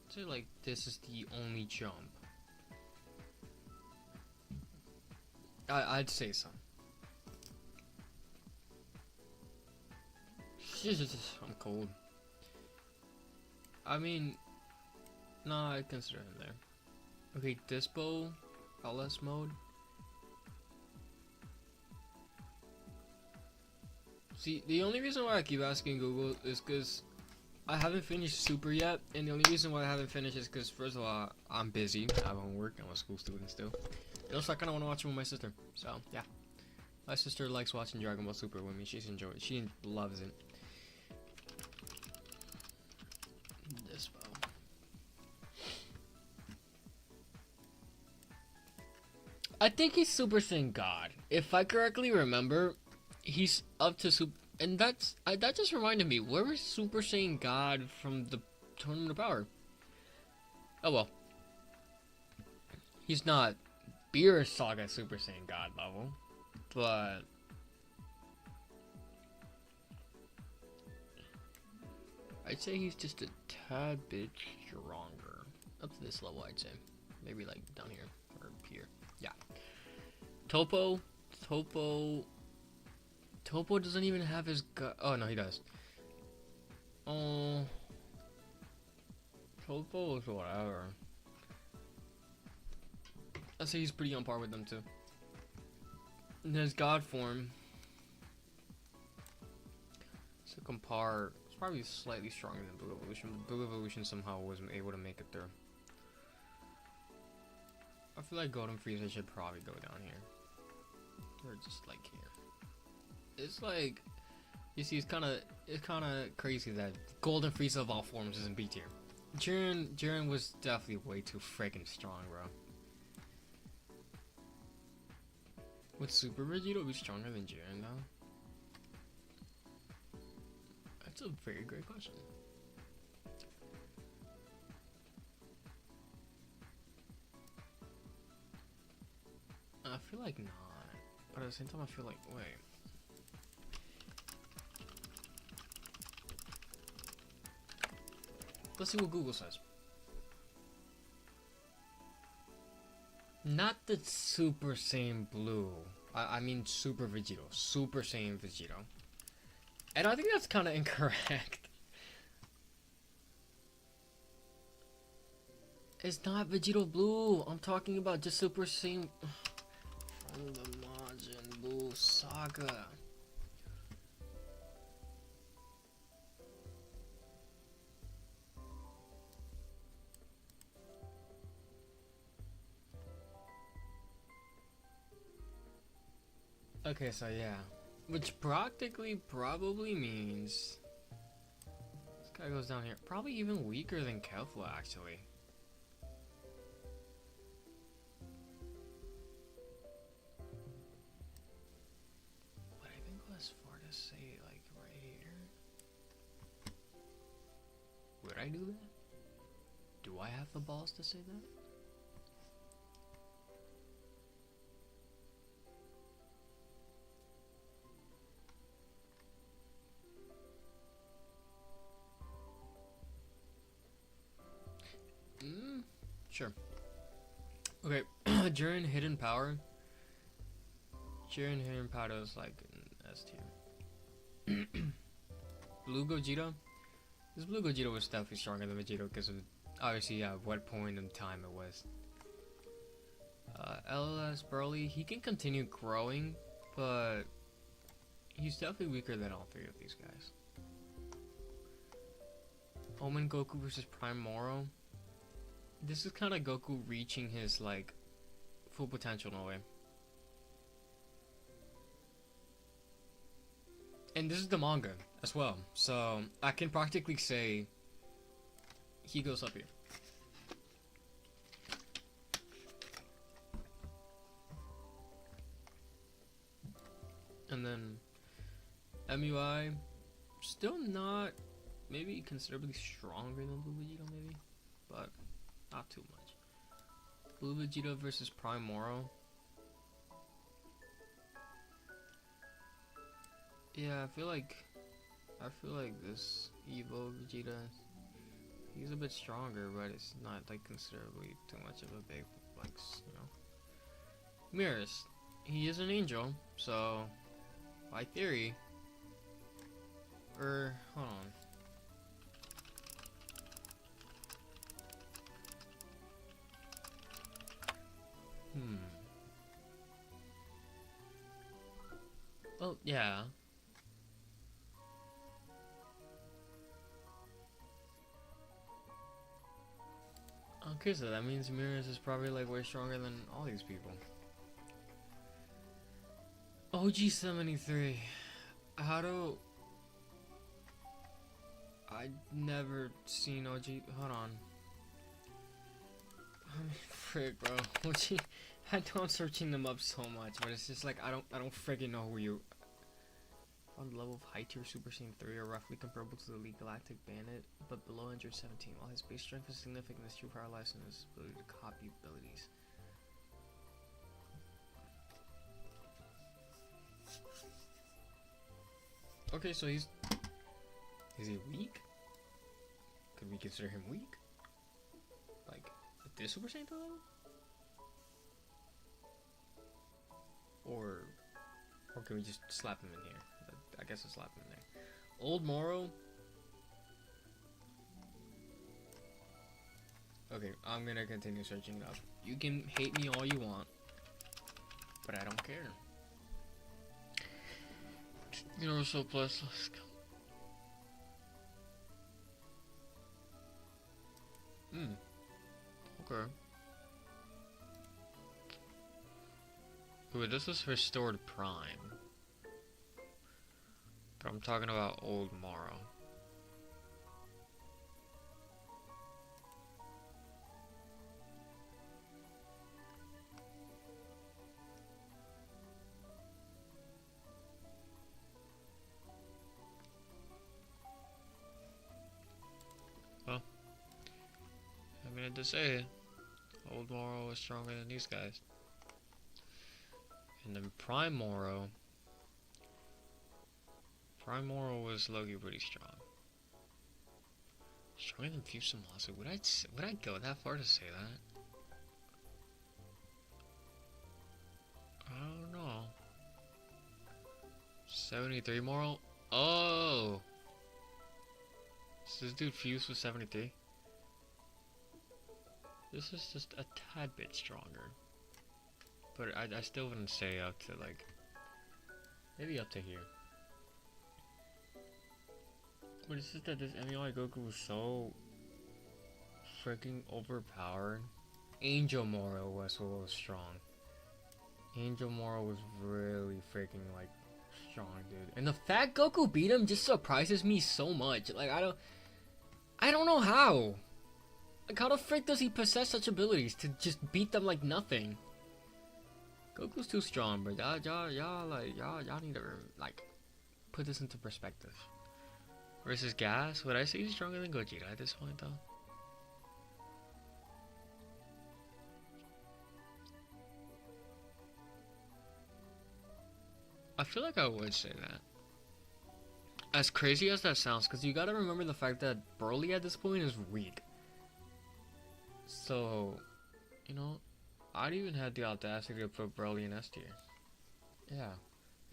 [SPEAKER 1] So like this is the only jump. I'd say so. I'm cold. I mean, nah, I consider him there. Okay, Dispo, LS mode. See, the only reason why I keep asking Google is because I haven't finished Super yet, and the only reason why I haven't finished is because, first of all, I'm busy, I have homework, I'm a school student still. And also, I kind of want to watch it with my sister, so, yeah. My sister likes watching Dragon Ball Super with me, she loves it. Dispo. I think he's Super Saiyan God. If I correctly remember, he's up to Super, and that just reminded me, where is Super Saiyan God from the Tournament of Power? Oh well. He's not Beer Saga Super Saiyan God level, but I'd say he's just a tad bit stronger. Up to this level, I'd say. Maybe like down here or here. Yeah. Topo doesn't even have his gun. Oh no, he does. Oh, Topo is whatever. I'd say he's pretty on par with them too. And his God form, second part, it's probably slightly stronger than Blue Evolution, but Blue Evolution somehow wasn't able to make it through. I feel like Golden Frieza should probably go down here. Or just like here. It's like, you see, it's kind of crazy that Golden Frieza of all forms is in B tier. Jiren was definitely way too freaking strong, bro. Would Super Vegito be stronger than Jiren, though? That's a very great question. I feel like not, but at the same time, I feel like, wait. Let's see what Google says. Not the Super Saiyan Blue. I mean Super Vegito. Super Saiyan Vegito. And I think that's kind of incorrect. It's not Vegito Blue. I'm talking about just Super Saiyan from the Majin Buu saga. Okay, so yeah. Which practically probably means it's Guy goes down here. Probably even weaker than Kefla, actually. Would I even go as far to say, like, right here? Would I do that? Do I have the balls to say that? Sure. Okay, during Hidden Power. During Hidden Power is like an S tier. Blue Gogeta. This Blue Gogeta was definitely stronger than Vegeta because of obviously what point in time it was. LLS Burley, he can continue growing, but he's definitely weaker than all three of these guys. Omen Goku versus Prime Moro. This is kind of Goku reaching his, like, full potential in a way. And this is the manga as well, so I can practically say he goes up here. And then MUI, still not, maybe considerably stronger than Blue Vegeta, maybe, but not too much. Blue Vegeta versus Prime Moro. Yeah, I feel like this Evo Vegeta, he's a bit stronger, but it's not like considerably too much of a big flex, you know. Mirrors, he is an angel, so by theory, hold on. Well, yeah. Okay, so that means Mirrors is probably like way stronger than all these people. OG73. How do... I never seen OG... Hold on. Frick, bro. OG... I know I'm searching them up so much, but it's just like I don't freaking know who you. On the level of high tier Super Saiyan 3 are roughly comparable to the Elite Galactic Bandit, but below 117. While his base strength is significant, his true power lies in his ability to copy abilities. Okay, so is he weak? Could we consider him weak? Like at this Super Saiyan level? Or can we just slap him in here? I guess I'll slap him in there. Old Moro. Okay, I'm gonna continue searching it up. You can hate me all you want, but I don't care. Universal Plus. Let's go. Okay. Ooh, this is Restored Prime. But I'm talking about Old Moro. Well, I mean to say, Old Moro was stronger than these guys. And then Prime Moro was low-key pretty strong. Stronger than Fusamasa. Would I go that far to say that? I don't know. 73 Moro? Oh! So this dude fused with 73? This is just a tad bit stronger. But I still wouldn't say up to like, maybe up to here. But it's just that this MUI Goku was so freaking overpowered. Angel Moro was what was strong. Angel Moro was really freaking like strong, dude. And the fact Goku beat him just surprises me so much. Like I don't know how. Like, how the frick does he possess such abilities to just beat them like nothing? Goku's too strong, but y'all need to like put this into perspective. Versus Gas, would I say he's stronger than Gogeta at this point though? I feel like I would say that. As crazy as that sounds, because you gotta remember the fact that Broly at this point is weak. So, you know, I'd even had the audacity to put Broly in S tier. Yeah.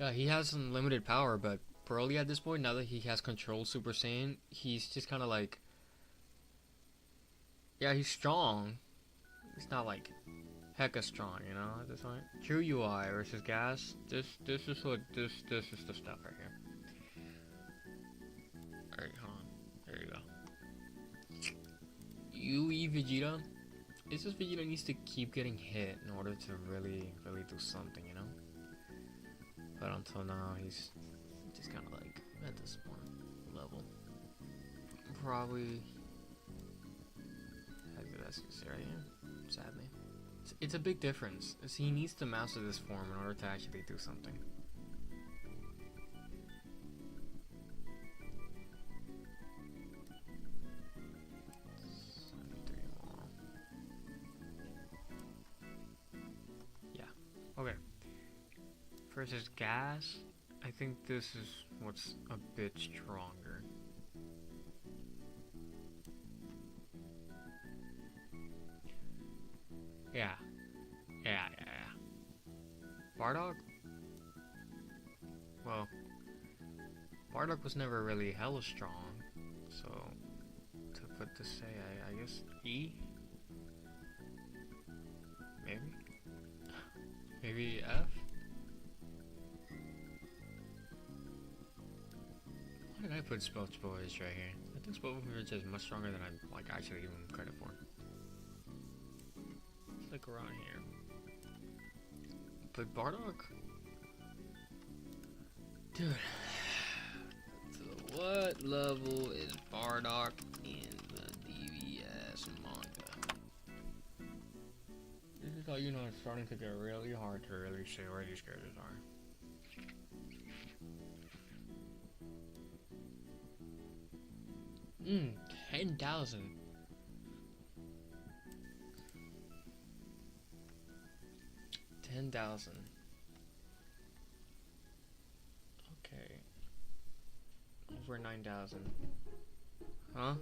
[SPEAKER 1] Yeah, he has some limited power, but Broly at this point, now that he has controlled Super Saiyan, he's just kind of like... Yeah, he's strong. He's not like hecka strong, you know, at this point. True UI versus Gas. This is the stuff right here. Alright, hold on. There you go. UE Vegeta. It's just Vegeta needs to keep getting hit in order to really do something, you know? But until now, he's just kind of like at this point level. Probably as good as he's right here, sadly. It's a big difference. He needs to master this form in order to actually do something. Okay. Versus Gas, I think this is what's a bit stronger. Yeah. Bardock? Well, Bardock was never really hella strong, so to put this say, I guess E? Maybe F? Why did I put Spelch Boys right here? I think Spelch Boys is much stronger than I like actually give him credit for. Let's look around here. But Bardock? Dude. To what level is Bardock in the DBS manga? This is how you know it's starting to get really hard to really say where these characters are. 10,000. Okay. Over 9,000. Huh?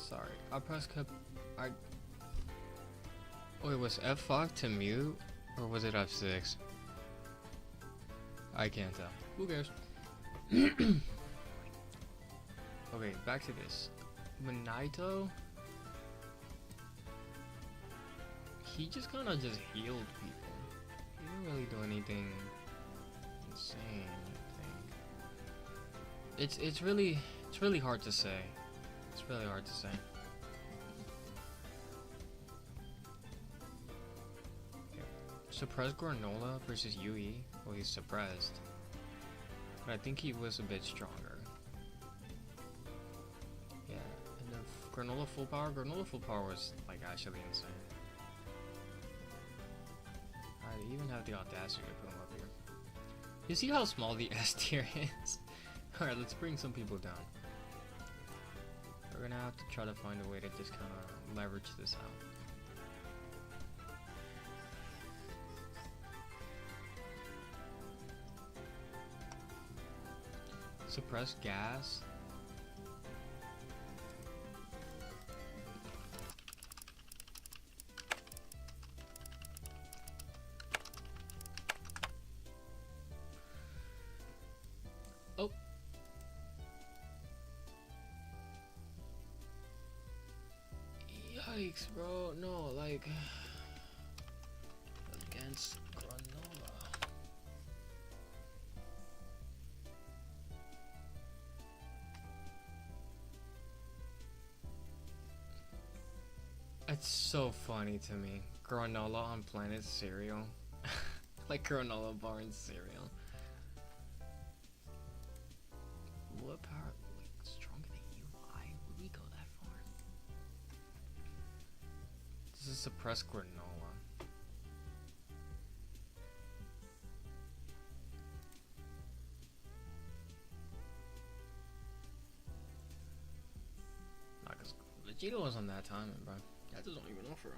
[SPEAKER 1] Sorry, I pressed cap. I. Wait, was F5 to mute, or was it F6? I can't tell. Who cares? Okay, back to this. When Naito, he just kind of just healed people. He didn't really do anything insane, I think. It's really hard to say. It's really hard to say. Okay. Suppressed Granola versus UE. Well, he's suppressed, but I think he was a bit stronger. Yeah, and then Granola full power. Granola full power was like actually insane. I even have the audacity to put him up here. You see how small the S tier is? Alright, let's bring some people down. We're gonna have to try to find a way to just kind of leverage this out. Suppress gas. Oh. Yikes, bro. No, like against Granola. It's so funny to me. Granola on Planet cereal. Like granola bar and cereal. What power? Like, stronger than you? Why would we go that far? This is suppressed granola. Nah, cause Vegeta was on that timing, bro. That doesn't even offer.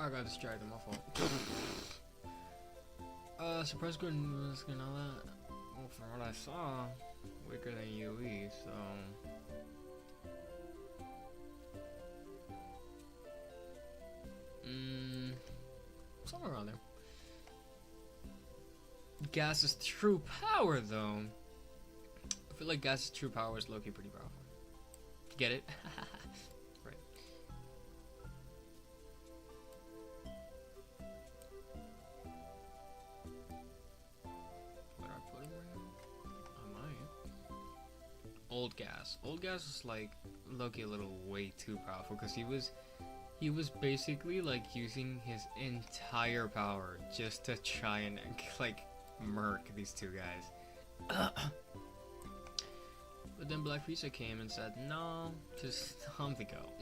[SPEAKER 1] I got distracted, my fault. Suppressed granola. Well, from what I saw, weaker than UE, so. Somewhere around there. Gas's true power, though. I feel like Gas's true power is low-key pretty powerful. Get it? Right. Where do I put him right now? I might. Old Gas. Old Gas is like low-key a little way too powerful because he was basically like using his entire power just to try and like murk these two guys. But then Black Frieza came and said, no, just I'm the go.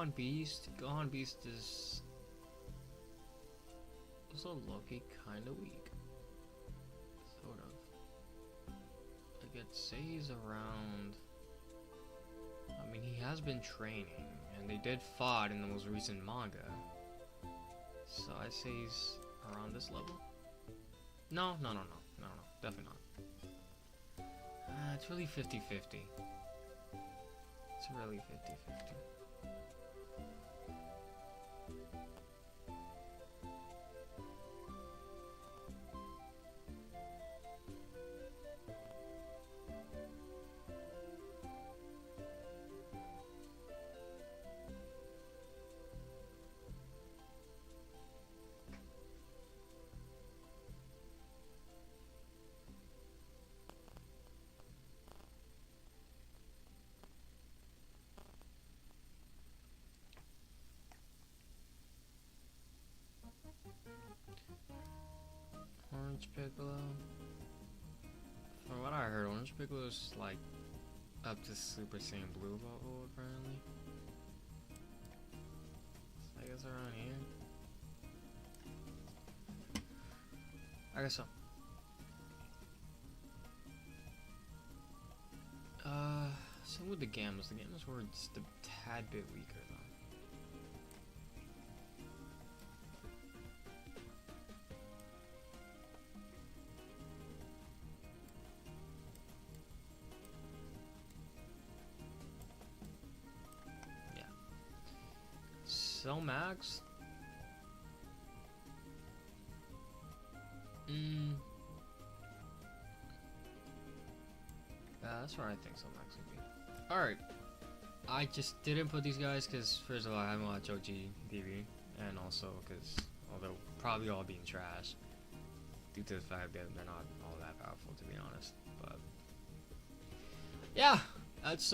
[SPEAKER 1] Gohan Beast. Gohan Beast is also low-key kind of weak. Sort of. I could say he's around. I mean, he has been training, and they did fight in the most recent manga. So I'd say he's around this level. No, definitely not. It's really 50-50. It's really 50-50. Orange Piccolo. From what I heard, Orange Piccolo is like up to Super Saiyan Blue level apparently. So I guess around here. I guess so. Same with the Gammas. The Gammas were just a tad bit weaker though. Cell Max? That's where I think Cell Max would be. Alright. I just didn't put these guys because, first of all, I haven't watched OG TV. And also because, they'll probably all being trash. Due to the fact that they're not all that powerful, to be honest. But, yeah. That's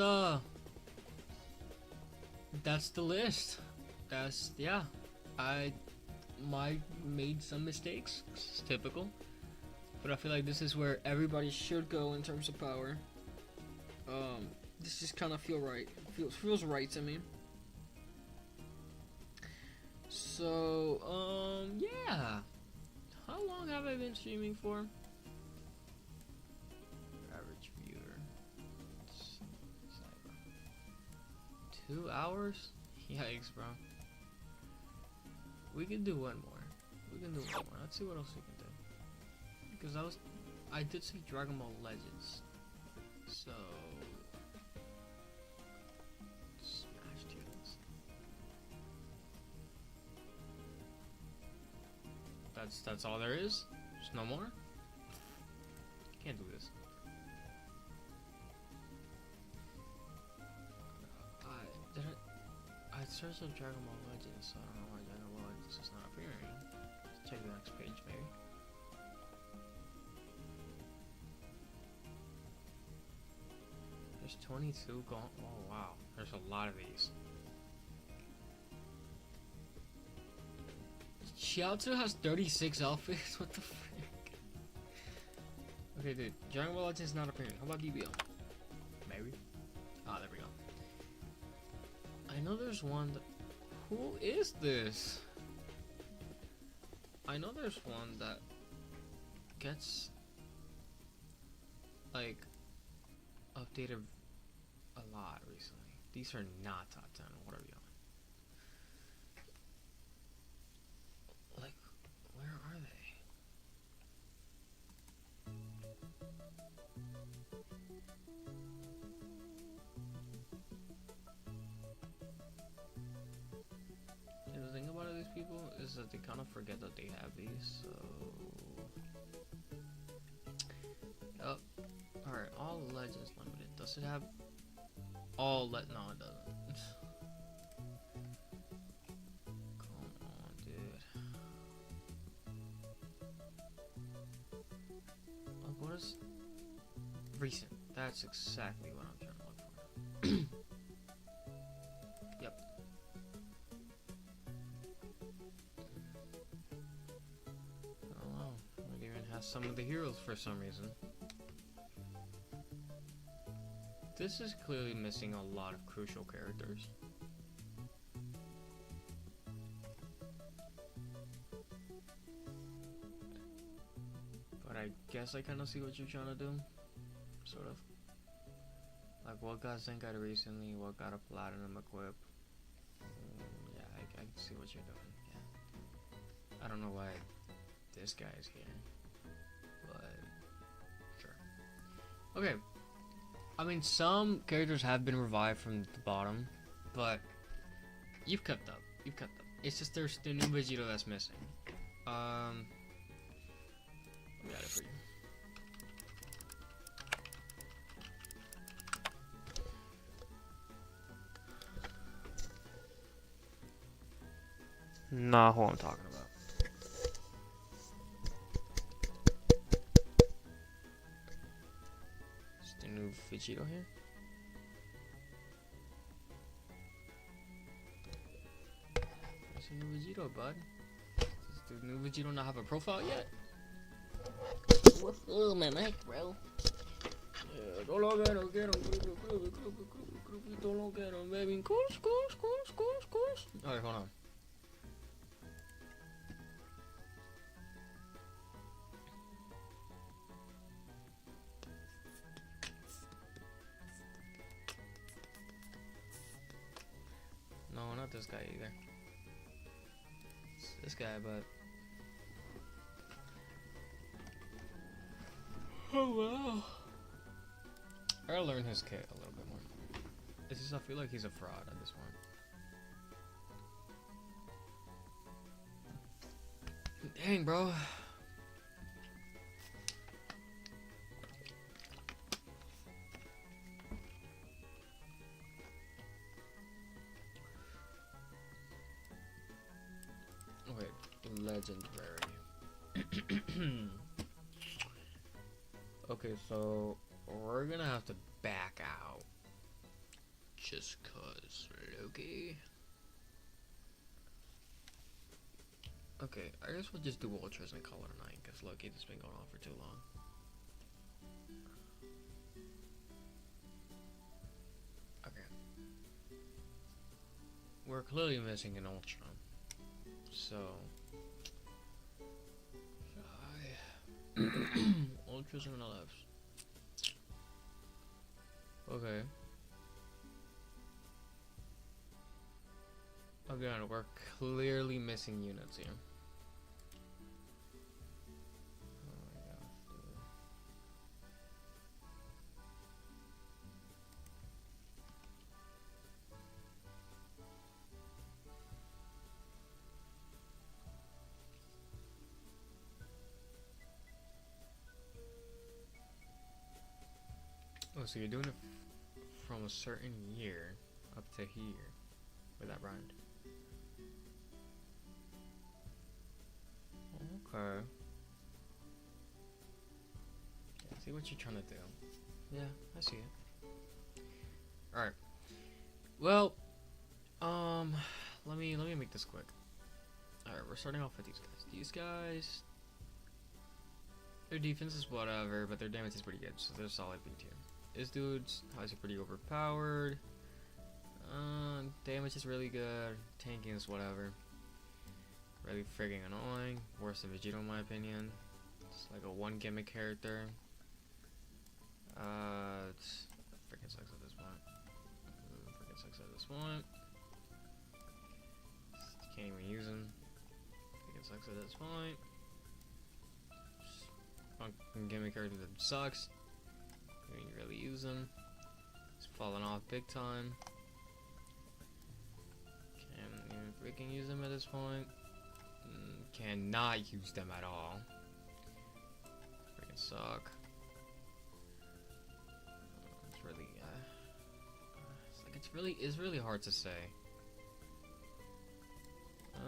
[SPEAKER 1] the list. Yeah, I might made some mistakes. It's typical, but I feel like this is where everybody should go in terms of power. This just kind of feels right to me. So, yeah. How long have I been streaming for? Average viewer. 2 hours? Yikes, bro. We can do one more. Let's see what else we can do. Because I did say Dragon Ball Legends. So smash tunes. That's all there is? There's no more? Can't do this. I searched up Dragon Ball Legends, so I don't know why Dragon Ball Legends is not appearing. Let's check the next page, maybe. There's 22 gone. Oh wow, there's a lot of these. Chiaotzu has 36 outfits. What the frick? Okay, dude. Dragon Ball Legends is not appearing. How about DBL? Maybe. Ah, there we go. I know there's one that... Who is this? I know there's one that gets like updated a lot recently. These are not top 10. What are we on? Like, where are they? The thing about these people is that they kind of forget that they have these, so... Yup. Alright, all Legends Limited. Does it have all No, it doesn't. Come on, dude. What is... Recent. That's exactly what I'm trying to look for. Yep. It even has some of the heroes for some reason. This is clearly missing a lot of crucial characters. But I guess I kind of see what you're trying to do. Sort of. Like what got Zinc out recently, what got a platinum equip. Yeah, I can see what you're doing. Yeah. I don't know why this guy is here. But sure. Okay. I mean, some characters have been revived from the bottom, but you've kept up. You've kept up. It's just there's the new Vegito that's missing. Let me add it for you. Not who I'm talking about. It's the new Vegito here. It's the new Vegito, bud. Does the new Vegito not have a profile yet? What's up, my mic, bro? Yeah, don't look at him, get him, don't look at him, baby. Course. Alright, hold on. No, not this guy either. It's this guy, but... Oh, wow. I gotta learn his kit a little bit more. It's just I feel like he's a fraud at this point. Dang, bro. Wait, legendary. Okay, so we're gonna have to back out. Just cause, Loki. Okay, I guess we'll just do Ultras and call it a night, cause Loki, this has been going on for too long. Okay. We're clearly missing an Ultra. So... Ultras and LFs. Okay. Again, we're clearly missing units here. Oh my gosh, dude. Oh, so you're doing it from a certain year up to here. With that rhymed. Okay. Yeah, see what you're trying to do. Yeah, I see it. Alright. Well, let me make this quick. Alright, we're starting off with these guys. These guys, their defense is whatever, but their damage is pretty good, so they're solid B tier. This dude's obviously pretty overpowered. Damage is really good. Tanking is whatever. Really friggin' annoying. Worse than Vegito in my opinion. It's like a one gimmick character. It's freaking sucks at this point. Freaking sucks at this point. Can't even use him. Freaking sucks at this point. Fucking gimmick character that sucks. Can't even really use him. He's falling off big time. Can't even freaking use them at this point. Cannot use them at all. Freaking suck. It's really, it's really hard to say.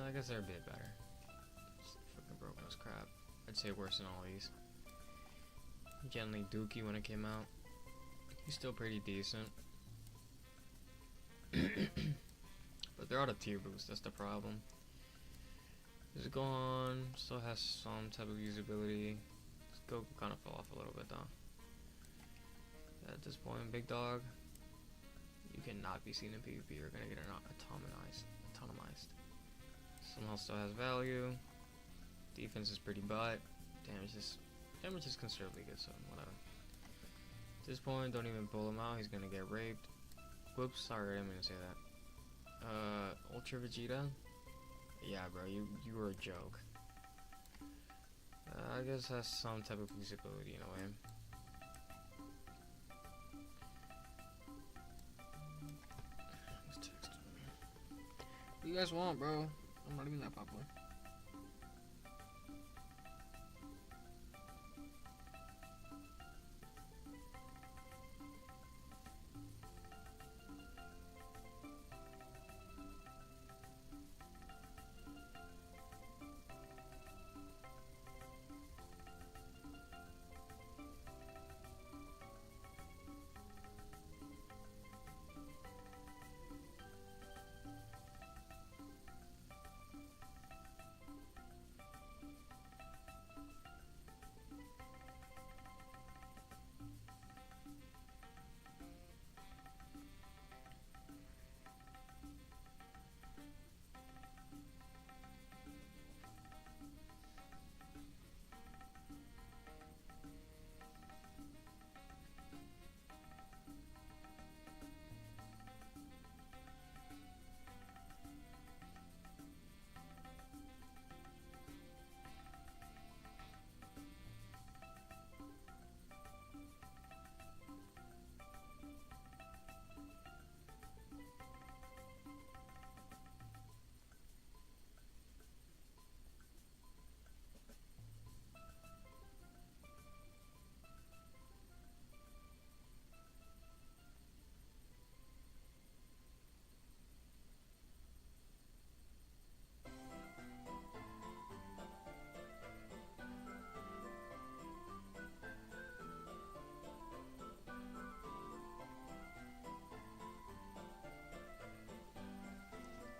[SPEAKER 1] I guess they're a bit better. Just freaking broken as crap. I'd say worse than all these. Generally Dookie when it came out. He's still pretty decent. But they're out of tier boost, that's the problem. This Gohan still has some type of usability. This Goku kind of fell off a little bit though. At this point, Big Dog, you cannot be seen in PvP. You're gonna get autonomized. Somehow still has value. Defense is pretty butt. Damage is Damage is considerably good, so whatever. At this point, don't even pull him out. He's gonna get raped. Whoops, sorry, I didn't mean to say that. Ultra Vegeta? Yeah, bro, you were a joke. I guess that's some type of feasibility in a way. Let's text him. What do you guys want, bro? I'm not even that popular.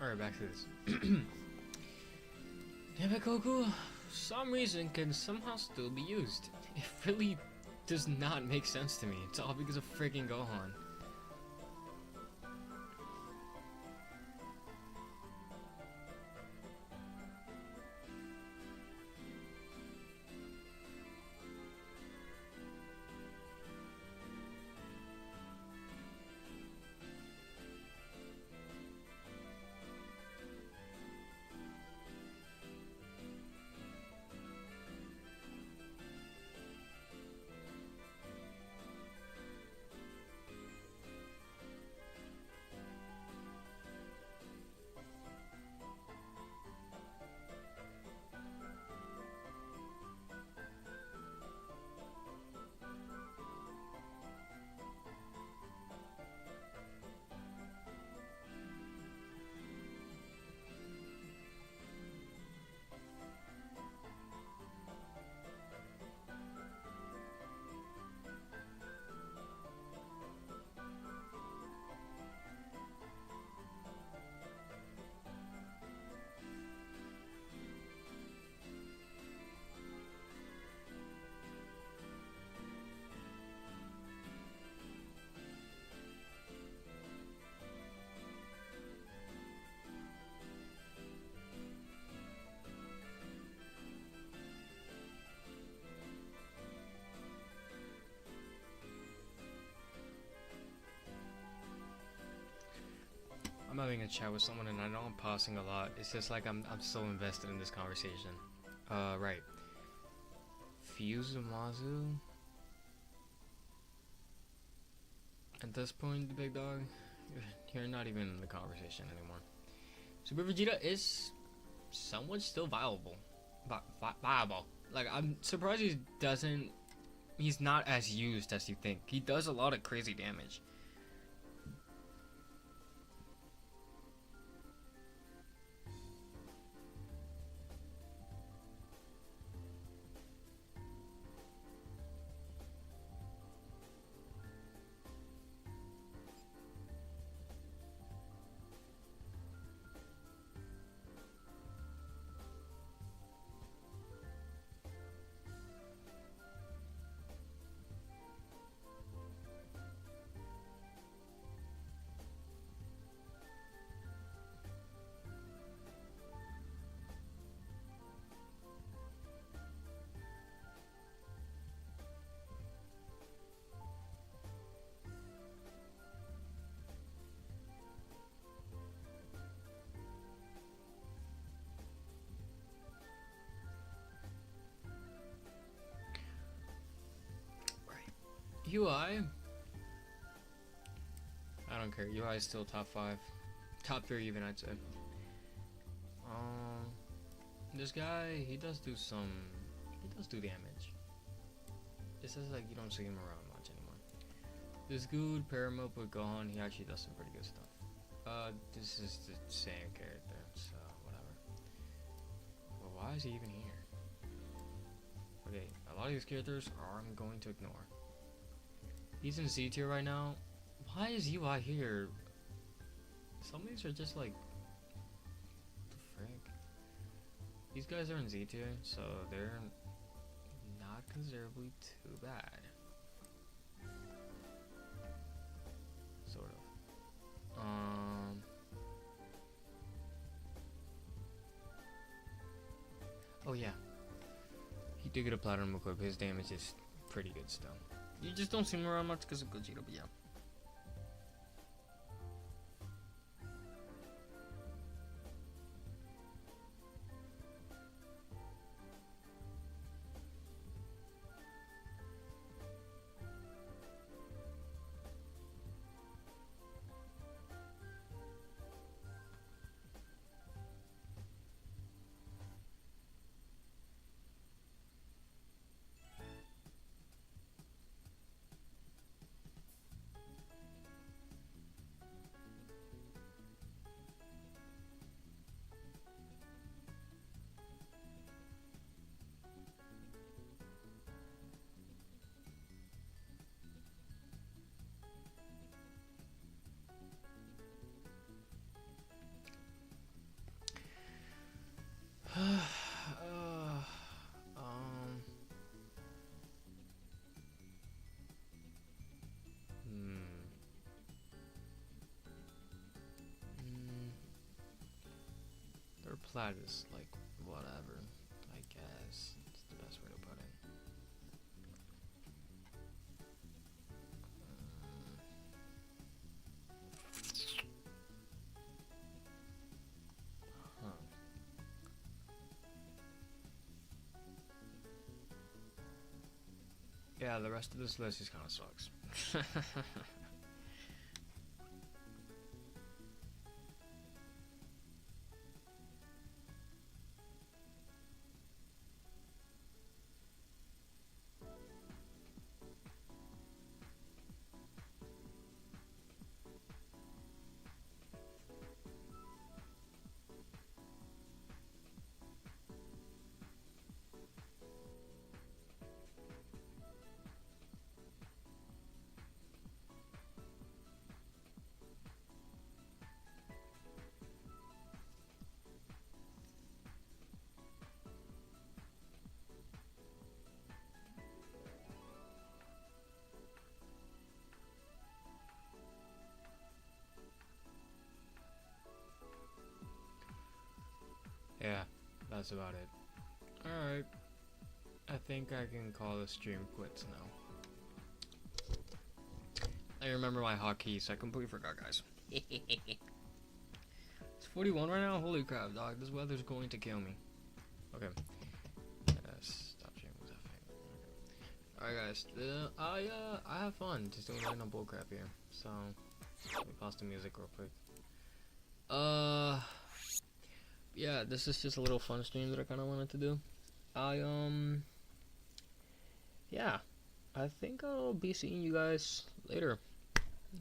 [SPEAKER 1] Alright, back to this. Damn it, Goku, for some reason, can somehow still be used. It really does not make sense to me. It's all because of freaking Gohan. I'm having a chat with someone and I know I'm pausing a lot. It's just like I'm so invested in this conversation. Right. Fusamazu? At this point, big dog, you're not even in the conversation anymore. Super Vegeta is somewhat still viable. Viable. Like, I'm surprised he's not as used as you think. He does a lot of crazy damage. UI. I don't care. UI is still top 5, top 3 even, I'd say. This guy, he does do damage. It says like you don't see him around much anymore. This dude, Paramount with Gohan, he actually does some pretty good stuff. This is the same character, so whatever. But why is he even here? Okay, a lot of these characters I'm going to ignore. He's in Z tier right now. Why is UI here? Some of these are just like, what the frick? These guys are in Z tier, so they're not considerably too bad. Sort of. Oh yeah. He did get a platinum equip. His damage is pretty good still. You just don't see him around much because of Gogeta, but yeah. Their plat is like whatever, I guess. It's the best way to put it. Yeah, the rest of this list just kind of sucks. Yeah, that's about it. Alright. I think I can call this stream quits now. I remember my hotkeys. I completely forgot, guys. It's 41 right now? Holy crap, dog. This weather's going to kill me. Okay. Stop sharing with that thing. Alright, guys. I have fun just doing random bullcrap here. So, let me pause the music real quick. Yeah, this is just a little fun stream that I kind of wanted to do. Yeah, I think I'll be seeing you guys later.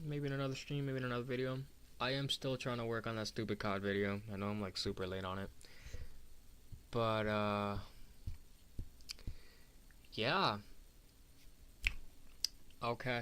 [SPEAKER 1] Maybe in another stream, maybe in another video. I am still trying to work on that stupid COD video. I know I'm like super late on it. But, yeah. I'll catch